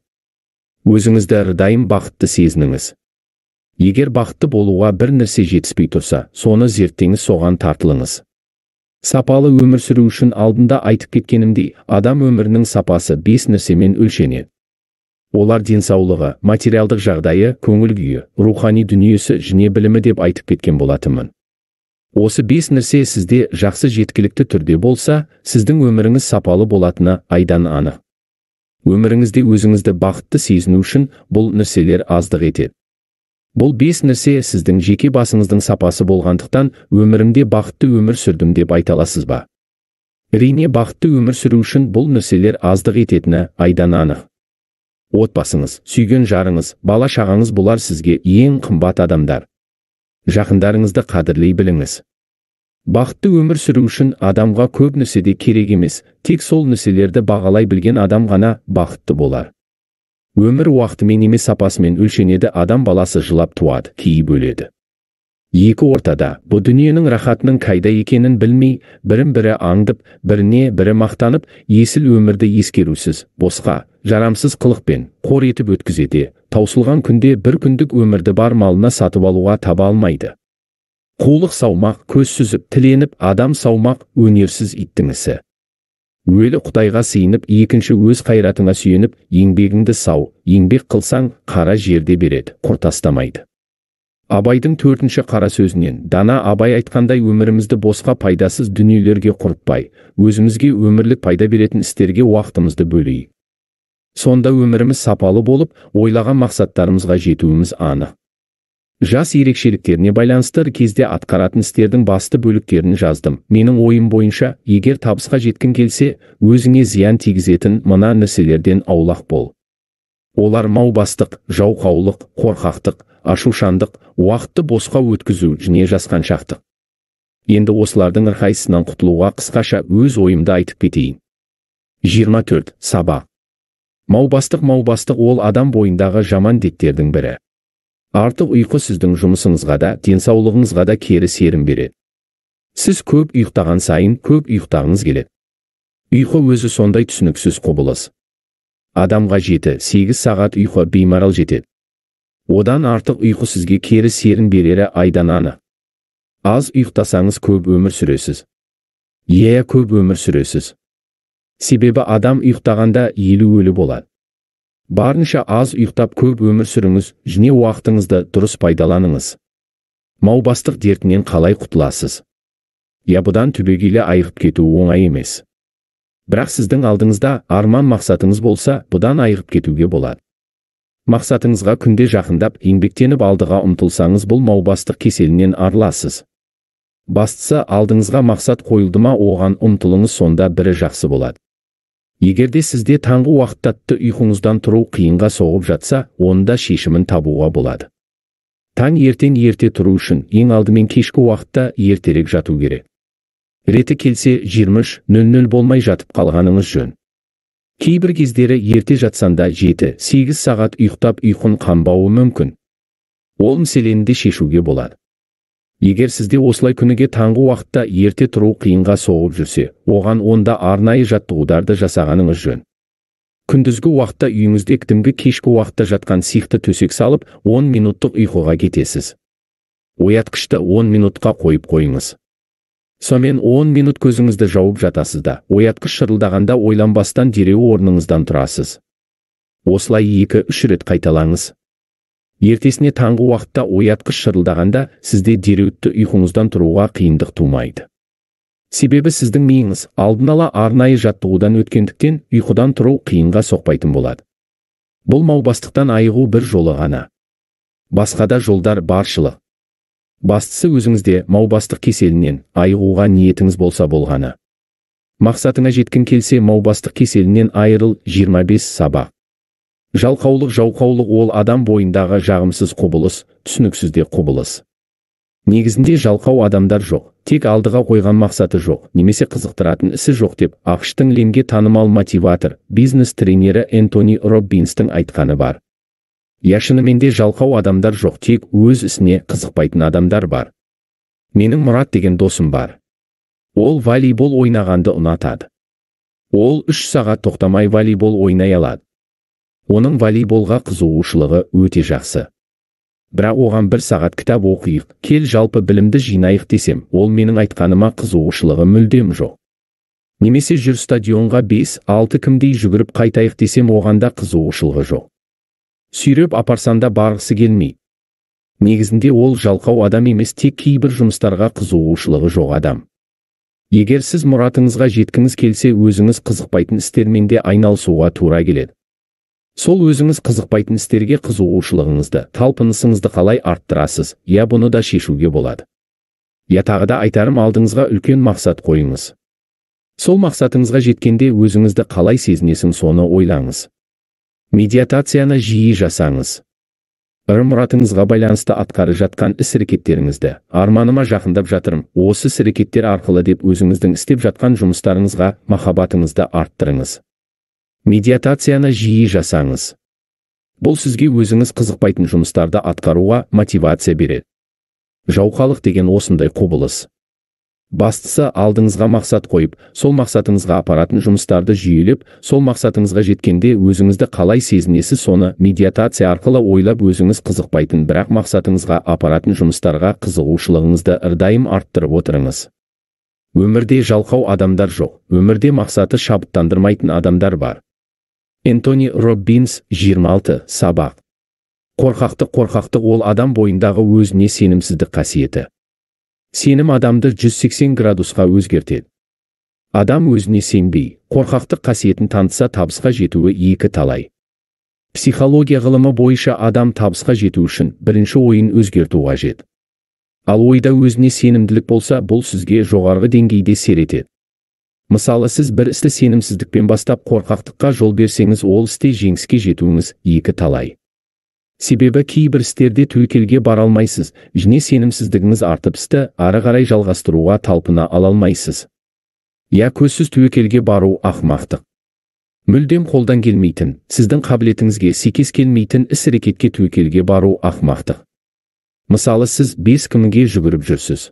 Өзіңізді әрдайым бақытты сезініңіз. Егер бақытты болуға бір нәрсе жетіспей тұрса, соны зерттеңіз, соған тартылыңыз. Сапалы өмір сүру үшін алдында айтып кеткенімдей, адам өмірінің сапасы 5 нәрсемен өлшенеді. Олар денсаулығы, материалдық жағдайы, көңіл күйі, рухани дүниесі және білімі деп айтып кеткен болатынмын. Осы 5 нәрсе сізде жақсы жеткілікті түрде болса, сіздің өміріңіз сапалы болатыны айдан анық. Өміріңізде өзіңізді бақытты сезіну үшін бұл нәрселер аздық етеді. Бұл 5 нәрсе сіздің жеке басыңыздың сапасы болғандықтан, өмірімде бақытты өмір сүрдім деп айта аласыз ба? Әрине, бақытты өмір сүру үшін бұл нәрселер аздық ететіні айдан анық. Отбасыңыз, сүйген жарыңыз, бала шағаңыз, бұлар сізге ең қымбат адамдар. Жақындарыңызды қадірлей біліңіз. Бақытты өмір сүру үшін адамға көп нәрсе керек емес, тек сол нәрселерді бағалай білген адам ғана бақытты болар. Өмір уақытымен емес сапасымен өлшенеді. Адам баласы жылап туады, кейіп өледі. Екі ортада, бұл дүниенің рахатының қайда екенін білмей, бірін-бірі аңдып, біріне-бірі мақтанып, есіл өмірді ескерусіз, босқа, жарамсыз қылықпен, қор етіп өткізеді. Таусылған күнде бір күндік өмірді бар малына сатып алуға таба алмайды. Қулық саумақ, көз сүзіп, тіленіп, адам саумақ, өнерсіз иттің ісі. Өлі Құдайға сыйынып, екінші өз қайратыңа сүйеніп, еңбегіңді сау, еңбек қылсаң, қара жерде береді, құр тастамайды. Абайдың 4-ші қара сөзінен, дана Абай айтқандай, өмірімізді босқа пайдасыз дүниелерге құртпай, өзімізге өмірлік пайда беретін істерге уақытымызды бөлейік. Сонда өміріміз сапалы болып, ойлаған мақсаттарымызға жетуіміз анық. Жас ерекшеліктеріне байланысты кезде атқаратын істердің басты бөліктерін жаздым. Менің ойым бойынша, егер табысқа жеткің келсе, өзіңе зиян тигізетін мына нәрселерден аулақ бол. Олар маубастық, жауқаулық, қорқақтық, ашушандық, уақытты босқа өткізу және жасқаншақтық. Енді осылардың әрқайсысынан құтылуға қысқаша өз ойымды айтып кетейін. 24. Сабақ. Маубастық ол адам бойындағы жаман деттердің бірі. Артық ұйқы сіздің жұмысыңызға да, денсаулығыңызға да кері серін береді. Сіз көп ұйықтаған сайын көп ұйықтағыңыз келеді. Ұйқы өзі сондай түсініксіз құбылыс. Адамға 7-8 сағат ұйқы беймарал жетеді. Одан артық ұйқы сізге кері серін берері айдан анық. Аз ұйықтасаңыз көп өмір сүресіз. Көп өмір сүресіз. Себебі адам ұйықтағанда 50 өлі болады. Барынша аз ұйықтап көп өмір сүріңіз, және уақытыңызды дұрыс пайдаланыңыз. Маубастық дертінен қалай құтыласыз? Бұдан түбегейлі айығып кету оңай емес. Бірақ сіздің алдыңызда арман мақсатыңыз болса, бұдан айығып кетуге болады. Мақсатыңызға күнде жақындап, еңбектеніп алдыға ұмтылсаңыз, бұл маубастық кеселінен арыласыз. Бастысы, алдыңызға мақсат қойылды ма, оған ұмтылыңыз, сонда бірі жақсы болады. Егерде сізде таңғы уақытта ұйқыңыздан тұру қиынға соғып жатса, онда шешімін табуға болады. Таң ертең ерте тұру үшін ең алдымен кешкі уақытта ертерек жату керек. Реті келсе 23:00 болмай жатып қалғаныңыз жөн. Кейбір кездері ерте жатсанда 7-8 сағат ұйықтап ұйқын қанбауы мүмкін. Ол мәселені де шешуге болады. Егер сізде осылай күніге таңғы уақытта ерте тұру қиынға соғып жүрсе, оған онда арнайы жаттығуларды жасағаныңыз жөн. Күндізгі уақытта үйіңізде кәдімгі кешкі уақытта жатқан сиқты төсек салып, 10 минуттық ұйқыға кетесіз. Оятқышты 10 минутқа қойып қойыңыз. Сонымен 10 минут көзіңізді жауып жатасыз да, оятқыш шырылдағанда ойланбастан дереу орныңыздан тұрасыз. Осылай 2-3 рет қайталаңыз. Ертесіне таңғы уақытта оятқыш шырылдағанда сізде дереуті ұйқыңыздан тұруға қиындық тумайды. Себебі сіздің миыңыз алдын ала арнайы жаттығудан өткендіктен ұйқыдан тұру қиынға соқпайтын болады. Бұл маубастықтан айығу бір жолы ғана. Басқада жолдар баршылық. Бастысы өзіңізде маубастық кеселінен айығуға ниетіңіз болса болғаны. Мақсатыңа жеткің келсе, маубастық кеселінен айырыл. 25 сабақ. Жалқаулық ол адам бойындағы жағымсыз құбылыс, түсініксізде құбылыс. Негізінде жалқау адамдар жоқ, тек алдыға қойған мақсаты жоқ, немесе қызықтыратын ісі жоқ деп ақш-тың әлемге танымал мотиватор, бизнес тренері Энтони Роббинстің айтқаны бар. Шынымен де жалқау адамдар жоқ, тек өз ісіне қызықпайтын адамдар бар. Менің Мұрат деген досым бар. Ол волейбол ойнағанды ұнатады. Ол 3 сағат тоқтамай волейбол ойнай алады. Оның волейболға қызығушылығы өте жақсы. Бірақ оған 1 сағат кітап оқиық, кел жалпы білімді жинайық десем, ол менің айтқаныма қызығушылығы мүлдем жоқ. Немесе жүр стадионға 5-6 кімдей жүгіріп қайтайық десем, оған да қызығушылығы жоқ. Сүйреп апарсанда барғысы келмейді. Негізінде ол жалқау адам емес, тек кейбір жұмыстарға қызығушылығы жоқ адам. Егер сіз мұратыңызға жеткіңіз келсе, өзіңіз қызықпайтын істермен де айналысуға тура келеді. Сол өзіңіз қызықпайтын істерге қызығушылығыңызды, талпынысыңызды қалай арттырасыз, я бұны да шешуге болады. Я тағы да айтарым, алдыңызға үлкен мақсат қойыңыз. Сол мақсатыңызға жеткенде өзіңізді қалай сезінесің, соны ойлаңыз. Медитацияны жиі жасаңыз. Мұратыңызға байланысты атқарып жатқан іс-әрекеттеріңізді, арманыма жақындап жатырмын, осы іс-әрекеттер арқылы деп өзіңіздің істеп жатқан жұмыстарыңызға махаббатыңызды арттырыңыз. Медитацияны жиі жасаңыз. Бұл сізге өзіңіз қызықпайтын жұмыстарды атқаруға мотивация береді. Жауқалық деген осындай құбылыс. Бастысы, алдыңызға мақсат қойып, сол мақсатыңызға апаратын жұмыстарды жүйелеп, сол мақсатыңызға жеткенде өзіңізді қалай сезінесіз, соны медитация арқылы ойлап, өзіңіз қызықпайтын, бірақ мақсатыңызға апаратын жұмыстарға қызығушылығыңызды әрдайым арттырып отырыңыз. Өмірде жалқау адамдар жоқ, өмірде мақсаты шабыттандырмайтын адамдар бар. Энтони Роббинс, 26 сабақ. Қорқақтық ол адам бойындағы өзіне сенімсіздік қасиеті. Сенім адамды 180 градусқа өзгертеді. Адам өзіне сенбей, қорқақтық қасиетін танытса, табысқа жетуі екі талай. Психология ғылымы бойынша адам табысқа жету үшін бірінші ойын өзгерту қажет. Ал ойда өзіне сенімділік болса, бұл сізге жоғарғы деңгейде серетеді. Мысалы, сіз бір істі сенімсіздікпен бастап қорқақтыққа жол берсеңіз, ол істе жеңіске жетуіңіз екі талай. Себебі кейбір істерде тәуекелге бара алмайсыз, және сенімсіздігіңіз артып істі ары қарай жалғастыруға талпына ала алмайсыз. Я көзсіз тәуекелге бару ақымақтық. Мүлдем қолдан келмейтін, сіздің қабілетіңізге сәйкес келмейтін іс-әрекетке тәуекелге бару ақымақтық. Мысалы, сіз 5 кмге жүгіріп жүрсіз.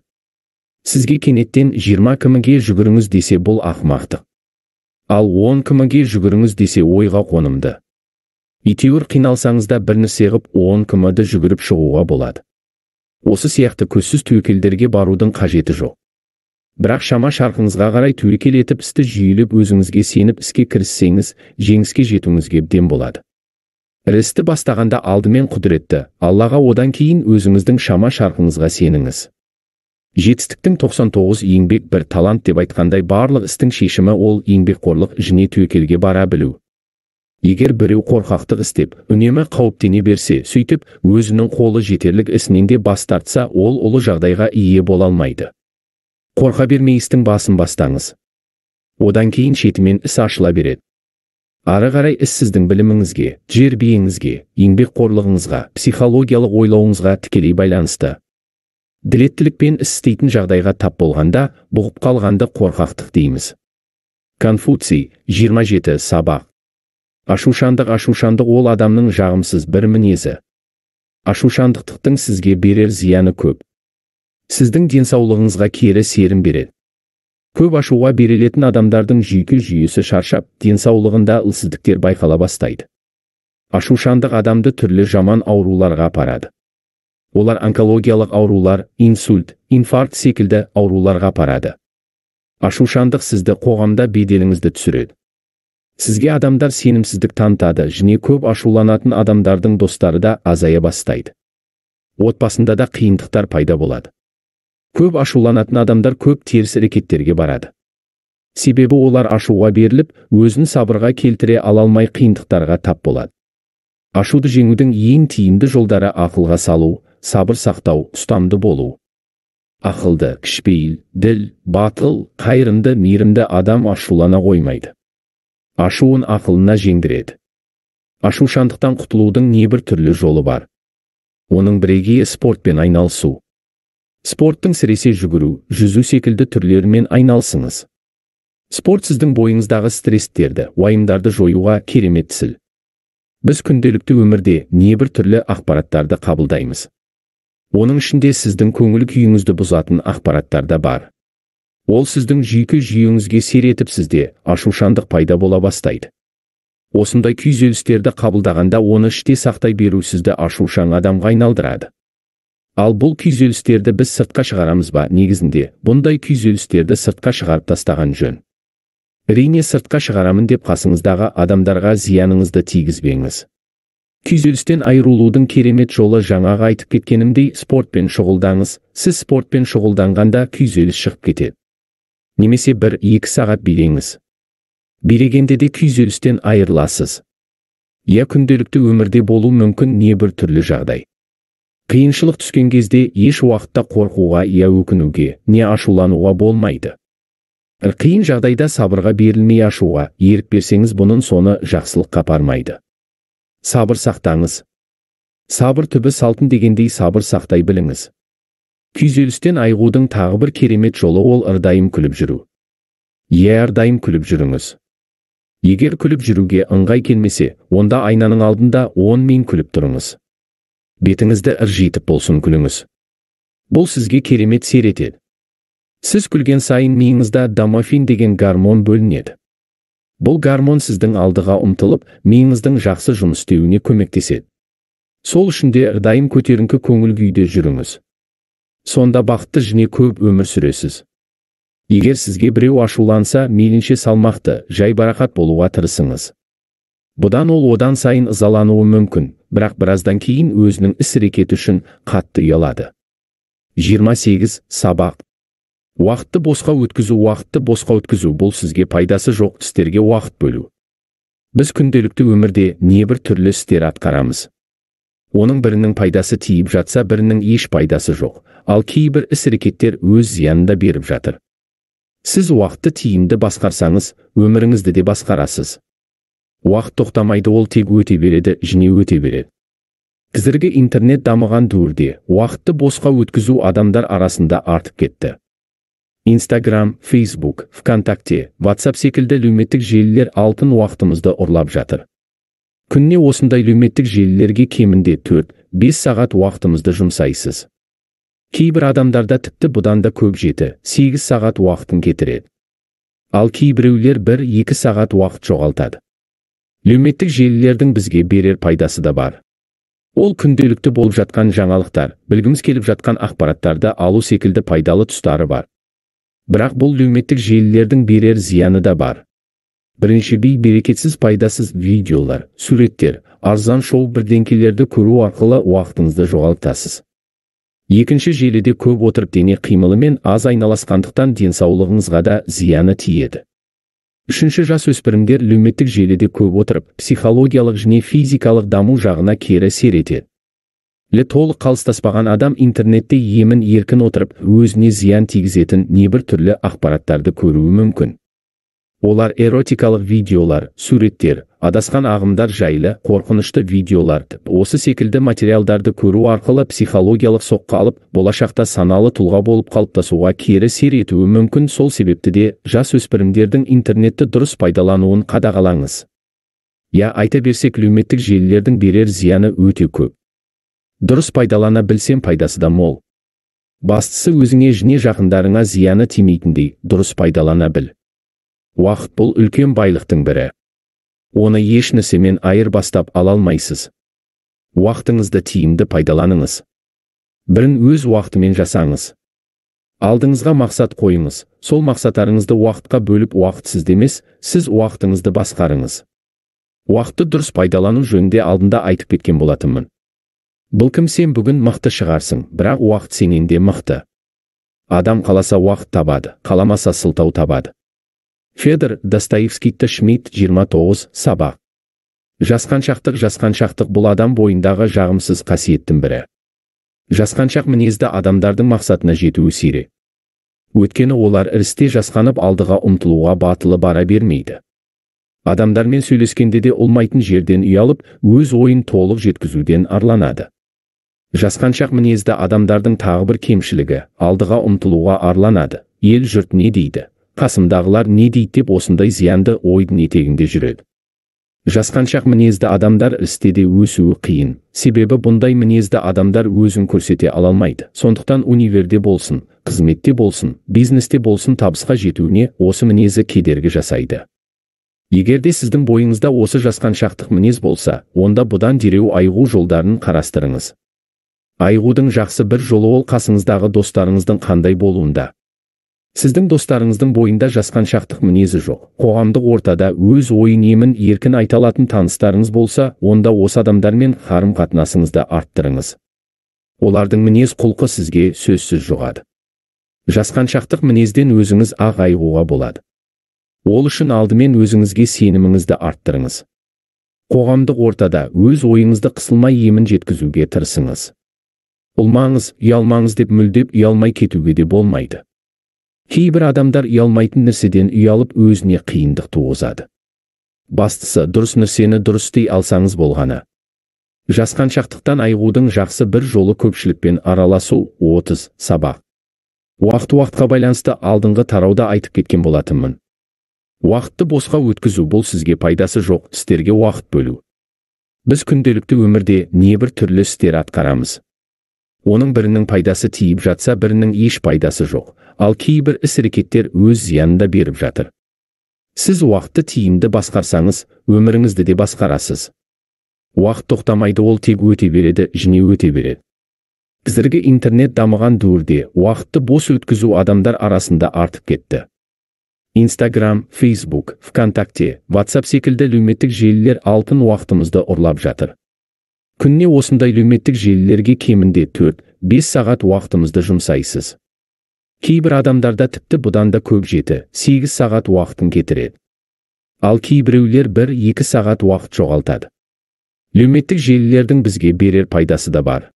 Сізге кенеттен 20 кмге жүгіріңіз десе, бұл ақымақтық. Ал 10 кмге жүгіріңіз десе, ойға қонымды. Итеуір қиналсаңызда бір нәрсе ғып 10 кмді жүгіріп шығуға болады. Осы сияқты көзсіз тәуекелдерге барудың қажеті жоқ. Бірақ шама шарқыңызға қарай тәуекел етіп, істі жүйелеп, өзіңізге сеніп іске кіріссеңіз, жеңіске жетуіңізге әбден болады. Істі бастағанда алдымен құдіретті Аллаға, одан кейін өзіңіздің шама шарқыңызға сеніңіз. Жетістіктің 99 еңбек бір талант деп айтқандай, барлық істің шешімі ол еңбекқорлық, және тәуекелге бара білу. Егер біреу қорқақтық істеп, үнемі қауіптене берсе, сөйтіп өзінің қолы жетерлік ісінен де бас тартса, ол ұлы жағдайға ие бола алмайды. Қорқа бермей істің басын бастаңыз. Одан кейін шетімен іс ашыла береді. Ары қарай іс сіздің біліміңізге, тәжірибеңізге, еңбекқорлығыңызға, психологиялық ойлауыңызға тікелей байланысты. Ділеттілікпен іс істейтін жағдайға тап болғанда, бұғып қалғанды қорқақтық дейміз. Конфуций, 27 сабақ. Ашушандық ол адамның жағымсыз бір мінезі. Ашушандықтың сізге берер зияны көп. Сіздің денсаулығыңызға кері серін береді. Көп ашуға берілетін адамдардың жүйке-жүйесі шаршап, денсаулығында ылсыздіктер байқала бастайды. Ашушандық адамды түрлі жаман ауруларға апарады. Олар онкологиялық аурулар, инсульт, инфаркт секілді ауруларға апарады. Ашушандық сізді қоғамда беделіңізді түсіреді. Сізге адамдар сенімсіздік танытады, және көп ашуланатын адамдардың достары да азая бастайды. Отбасында да қиындықтар пайда болады. Көп ашуланатын адамдар көп теріс әрекеттерге барады. Себебі олар ашуға беріліп, өзін сабырға келтіре ала алмай қиындықтарға тап болады. Ашуды жеңудің ең тиімді жолдары ақылға салу, сабыр сақтау, ұстамды болу. Ақылды, кішіпейіл, діл, батыл, қайырымды, мейірімді адам ашулана қоймайды. Ашуын ақылына жеңдіреді. Ашушандықтан құтылудың небір түрлі жолы бар. Оның бірегейі спортпен айналысу. Спорттың сіресе жүгіру, жүзу секілді түрлерімен айналысыңыз. Спорт сіздің бойыңыздағы стресстерді, уайымдарды жоюға керемет тәсіл. Біз күнделікті өмірде небір түрлі ақпараттарды қабылдаймыз. Оның ішінде сіздің көңіл күйіңізді бұзатын ақпараттар да бар. Ол сіздің жүйке жүйеңізге әсер етіп сізде ашушаңдық пайда бола бастайды. Осындай күйзелістерді қабылдағанда оны іште сақтай беру сізді ашушаң адамға айналдырады. Ал бұл күйзелістерді біз сыртқа шығарамыз ба? Негізінде бұндай күйзелістерді сыртқа шығарып тастаған жөн. Әрине сыртқа шығарамын деп қасыңыздағы адамдарға зияныңызды тигізбеңіз. Күйзелістен айырылудың керемет жолы жаңағы айтып кеткенімдей спортпен шұғылдаңыз. Сіз спортпен шұғылданғанда күйзеліс шығып кетеді. Немесе 1-2 сағат билеңіз. Билегенде де күйзелістен айырыласыз. Я күнделікті өмірде болу мүмкін не бір түрлі жағдай. Қиыншылық түскен кезде еш уақытта қорқуға я өкінуге, не ашулануға болмайды. Қиын жағдайда сабырға берілмей ашуға ерік берсеңіз бұның соны жақсылыққа апармайды. Сабыр сақтаңыз. Сабыр түбі салтын дегендей сабыр сақтай біліңіз. Күйзелістен айығудың тағы бір керемет жолы ол әрдайым күліп жүру. Әрдайым күліп жүріңіз. Егер күліп жүруге ыңғай келмесе, онда айнаның алдында 10 мен күліп тұрыңыз. Бетіңізді ыржитып болсын күліңіз. Бұл сізге керемет әсер етеді. Сіз күлген сайын миыңызда дофамин деген гормон бөлінеді. Бұл гормон сіздің алдыға ұмтылып, миыңыздың жақсы жұмыс істеуіне көмектеседі. Сол үшін де әрдайым көтеріңкі көңіл күйде жүріңіз. Сонда бақытты және көп өмір сүресіз. Егер сізге біреу ашуланса, мейлінше салмақты, жайбарақат болуға тырысыңыз. Бұдан ол одан сайын ызалануы мүмкін, бірақ біраздан кейін өзінің іс-әрекеті үшін қатты ұялады. 28 сабақ. Уақытты босқа өткізу бұл сізге пайдасы жоқ істерге уақыт бөлу. Біз күнделікті өмірде небір түрлі істер атқарамыз. Оның бірінің пайдасы тиіп жатса, бірінің еш пайдасы жоқ, ал кейбір іс-әрекеттер өз зиянын да беріп жатыр. Сіз уақытты тиімді басқарсаңыз, өміріңізді де басқарасыз. Уақыт тоқтамайды, ол тек өте береді, және өте береді. Қазіргі интернет дамыған дәуірде уақытты босқа өткізу адамдар арасында артып кетті. Instagram, Facebook, ВКонтакте, WhatsApp секілді әлеуметтік желілер алтын уақытымызды ұрлап жатыр. Күніне осындай әлеуметтік желілерге кемінде 4-5 сағат уақытымызды жұмсайсыз. Кейбір адамдарда тіпті бұдан да көп 7-8 сағат уақытын кетіреді. Ал кейбіреулер 1-2 сағат уақыт жоғалтады. Әлеуметтік желілердің бізге берер пайдасы да бар. Ол күнделікті болып жатқан жаңалықтар, білгіміз келіп жатқан ақпараттарды алу секілді пайдалы тұстары бар. Бірақ бұл әлеуметтік желілердің берер зияны да бар. Бірінші берекетсіз пайдасыз видеолар, суреттер, арзан шоу бірдеңкелерді көру арқылы уақытыңызды жоғалтасыз. Екінші желіде көп отырып дене қимылымен аз айналасқандықтан денсаулығыңызға да зияны тиеді. Үшінші жасөспірімдер әлеуметтік желіде көп отырып, психологиялық және физикалық даму жағына кері әсер етеді. Толық қалыстаспаған адам интернетте емін еркін отырып, өзіне зиян тигізетін небір түрлі ақпараттарды көруі мүмкін. Олар эротикалық видеолар, суреттер, адасқан ағымдар жайлы, қорқынышты видеолар, осы секілді материалдарды көру арқылы психологиялық соққы алып, болашақта саналы тұлға болып қалыптасуға кері әсер етуі мүмкін. Сол себепті де жасөспірімдердің интернетті дұрыс пайдалануын қадағалаңыз. Айта берсек, әлеуметтік желілердің берер зияны өте көп. Дұрыс пайдалана білсем пайдасы да мол. Бастысы өзіңе және жақындарыңа зияны тимейтіндей дұрыс пайдалана біл. Уақыт бұл үлкен байлықтың бірі. Оны еш нәрсемен айырбастап ала алмайсыз. Уақытыңызды тиімді пайдаланыңыз. Бірін өз уақытымен жасаңыз. Алдыңызға мақсат қойыңыз. Сол мақсаттарыңызды уақытқа бөліп, уақыт сізде емес, сіз уақытыңызды басқарыңыз. Уақытты дұрыс пайдалану жөнінде алдында айтып кеткен болатынмын. Бұл кім? Сен бүгін мықты шығарсың, бірақ уақыт сенен де мықты. Адам қаласа уақыт табады, қаламаса сылтау табады. Федор Достоевский. Шмидт. 29 сабақ. Жасқаншақтық бұл адам бойындағы жағымсыз қасиеттің бірі. Жасқаншақ мінезді адамдардың мақсатына жетуі сирек. Өйткені олар ірісте жасқанып алдыға ұмтылуға батылы бара бермейді. Адамдармен сөйлескенде де олмайтын жерден ұялып, өз ойын толық жеткізуден арланады. Жасқаншақ мінезді адамдардың тағы бір кемшілігі, алдыға ұмтылуға арланады. Ел жұрт не дейді, қасымдағылар не дейді деп осындай зиянды ойдың етегінде жүреді. Жасқаншақ мінезді адамдар істе де өсуі қиын. Себебі бұндай мінезді адамдар өзін көрсете алалмайды. Сондықтан универде болсын, қызметте болсын, бизнесте болсын табысқа жетуіне осы мінезі кедергі жасайды. Егерде сіздің бойыңызда осы жасқаншақтық мінез болса, онда бұдан дереу айығу жолдарын қарастырыңыз. Айығудың жақсы бір жолы ол қасыңыздағы достарыңыздың қандай болуында. Сіздің достарыңыздың бойында жасқаншақтық мінезі жоқ, қоғамдық ортада өз ойын емін еркін айта алатын таныстарыңыз болса, онда осы адамдармен қарым-қатынасыңызды арттырыңыз. Олардың мінез құлқы сізге сөзсіз жұғады. Жасқаншақтық мінезден өзіңіз айығуға болады. Ол үшін алдымен өзіңізге сеніміңізді арттырыңыз. Қоғамдық ортада өз ойыңызды қысылмай емін жеткізуге тырысыңыз. Ұлмаңыз, ұялмаңыз деп мүлдеп ұялмай кетуге де болмайды. Кейбір адамдар ұялмайтын нәрседен ұялып өзіне қиындық туғызады. Бастысы дұрыс нәрсені дұрыс істей алсаңыз болғаны. Жасқаншақтықтан айығудың жақсы бір жолы көпшілікпен араласу. 30 сабақ. Уақытқа байланысты алдыңғы тарауда айтып кеткен болатынмын. Уақытты босқа өткізу бұл сізге пайдасы жоқ істерге уақыт бөлу. Біз күнделікті өмірде небір түрлі істер атқарамыз. Оның бірінің пайдасы тиіп жатса, бірінің еш пайдасы жоқ, ал кейбір іс-әрекеттер өз зиянын беріп жатыр. Сіз уақытты тиімді басқарсаңыз, өміріңізді де басқарасыз. Уақыт тоқтамайды, ол тек өте береді, және өте береді. Қазіргі интернет дамыған дәуірде уақытты бос өткізу адамдар арасында артып кетті. Instagram, Facebook, ВКонтакте, WhatsApp секілді әлеуметтік желілер алтын уақытымызды ұрлап жатыр. Күніне осындай әлеуметтік желілерге кемінде 4-5 сағат уақытымызды жұмсайсыз. Кейбір адамдарда тіпті бұдан да көп 7-8 сағат уақытын кетіреді. Ал кейбіреулер 1-2 сағат уақыт жоғалтады. Әлеуметтік желілердің бізге берер пайдасы да бар.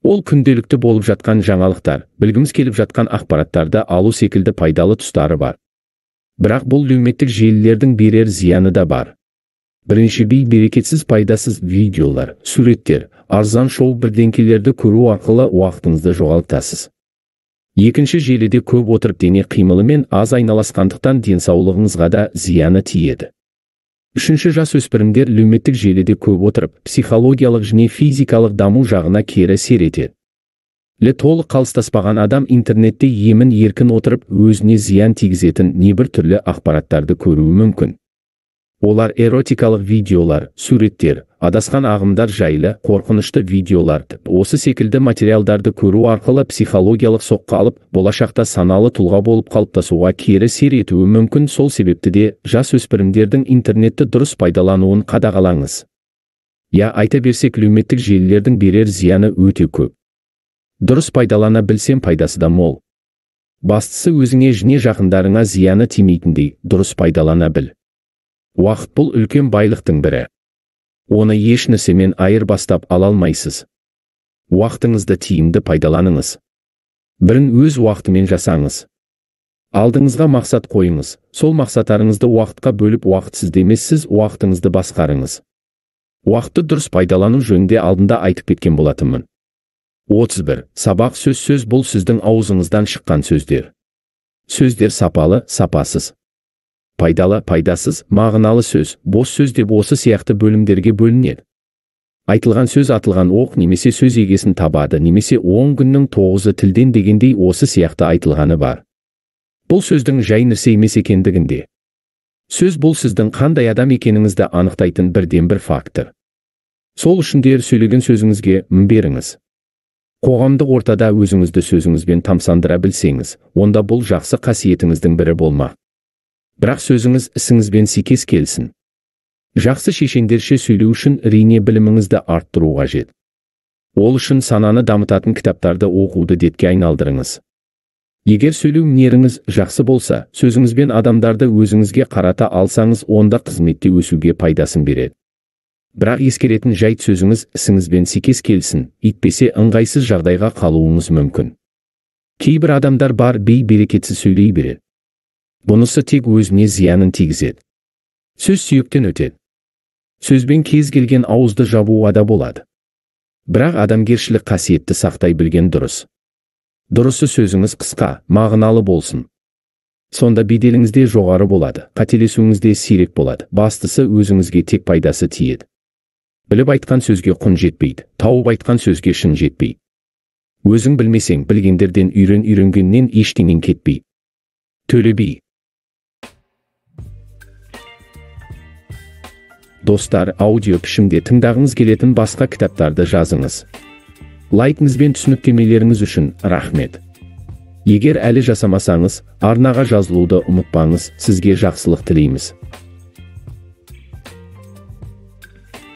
Ол күнделікті болып жатқан жаңалықтар, білгіміз келіп жатқан ақпараттарды алу секілді пайдалы тұстары бар. Бірақ бұл әлеуметтік желілердің берер зияны да бар. Бірінші берекетсіз пайдасыз видеолар, суреттер, арзан шоу бірдеңкелерді көру арқылы уақытыңызды жоғалтасыз. Екінші желіде көп отырып дене қимылымен аз айналасқандықтан денсаулығыңызға да зияны тиеді. Үшінші жасөспірімдер әлеуметтік желіде көп отырып, психологиялық және физикалық даму жағына кері әсер етеді. Толық қалыстаспаған адам интернетте емін еркін отырып өзіне зиян тигізетін небір түрлі ақпараттарды көруі мүмкін. Олар эротикалық видеолар, суреттер, адасқан ағымдар жайлы, қорқынышты видеолар, осы секілді материалдарды көру арқылы психологиялық соққы алып, болашақта саналы тұлға болып қалыптасуға кері әсер етуі мүмкін. Сол себепті де жасөспірімдердің интернетті дұрыс пайдалануын қадағалаңыз. Айта берсек, әлеуметтік желілердің берер зияны өте көп. Дұрыс пайдалана білсем пайдасы да мол. Бастысы өзіңе және жақындарыңа зияны тимейтіндей дұрыс пайдалана біл. Уақыт бұл үлкен байлықтың бірі. Оны еш нәрсемен айырбастап ала алмайсыз. Уақытыңызды тиімді пайдаланыңыз. Бірін өз уақытымен жасаңыз. Алдыңызға мақсат қойыңыз. Сол мақсаттарыңызды уақытқа бөліп, уақытсыз демессіз уақытыңызды басқарыңыз. Уақытты дұрыс пайдалану жөнінде алдында айтып кеткен болатынмын. 31 сабақ. Сөз бұл сіздің аузыңыздан шыққан сөздер. Сөздер сапалы, сапасыз. Пайдалы, пайдасыз, мағыналы сөз, бос сөз деп осы сияқты бөлімдерге бөлінеді. Айтылған сөз атылған оқ немесе сөз егесін табады, немесе 10 күннің 9-ы тілден дегендей осы сияқты айтылғаны бар. Бұл сөздің жай нәрсе емес екендігінде. Сөз бұл сіздің қандай адам екеніңізді анықтайтын бірден бір фактор. Сол үшін де сөйлеген сөзіңізге мән беріңіз. Қоғамдық ортада өзіңізді сөзіңізбен тамсандыра білсеңіз, онда бұл жақсы қасиетіңіздің бірі болмақ. Бірақ сөзіңіз ісіңізбен сәйкес келсін. Жақсы шешендерше сөйлеу үшін әрине біліміңізді арттыру қажет. Ол үшін сананы дамытатын кітаптарды оқуды әдетке айналдырыңыз. Егер сөйлеу мәнеріңіз жақсы болса, сөзіңізбен адамдарды өзіңізге қарата алсаңыз, онда қызметте өсуге пайдасын береді. Бірақ ескеретін жайт, сөзіңіз ісіңізбен сәйкес келсін, етпесе ыңғайсыз жағдайға қалуыңыз мүмкін. Кейбір адамдар бар, берекетсіз сөйлей береді. Бұнысы тек өзіне зиянын тигізеді. Сөз сүйектен өтеді. Сөзбен кез келген ауызды жабуға да болады. Бірақ адамгершілік қасиетті сақтай білген дұрыс. Дұрысы сөзіңіз қысқа, мағыналы болсын. Сонда беделіңізде жоғары болады, қателесуіңізде сирек болады. Бастысы өзіңізге тек пайдасы тиеді. Біліп айтқан сөзге құн жетпейді, тауып айтқан сөзге шын жетпейді. Өзің білмесең, білгендерден үйрен, үйренгеннен ештеңең кетпейді. Төле би. Достар, аудио пішімде тыңдағыңыз келетін басқа кітаптарды жазыңыз. Лайкіңіз бен түсініктемелеріңіз үшін рахмет. Егер әлі жасамасаңыз, арнаға жазылуды ұмытпаңыз. Сізге жақсылық тілейміз.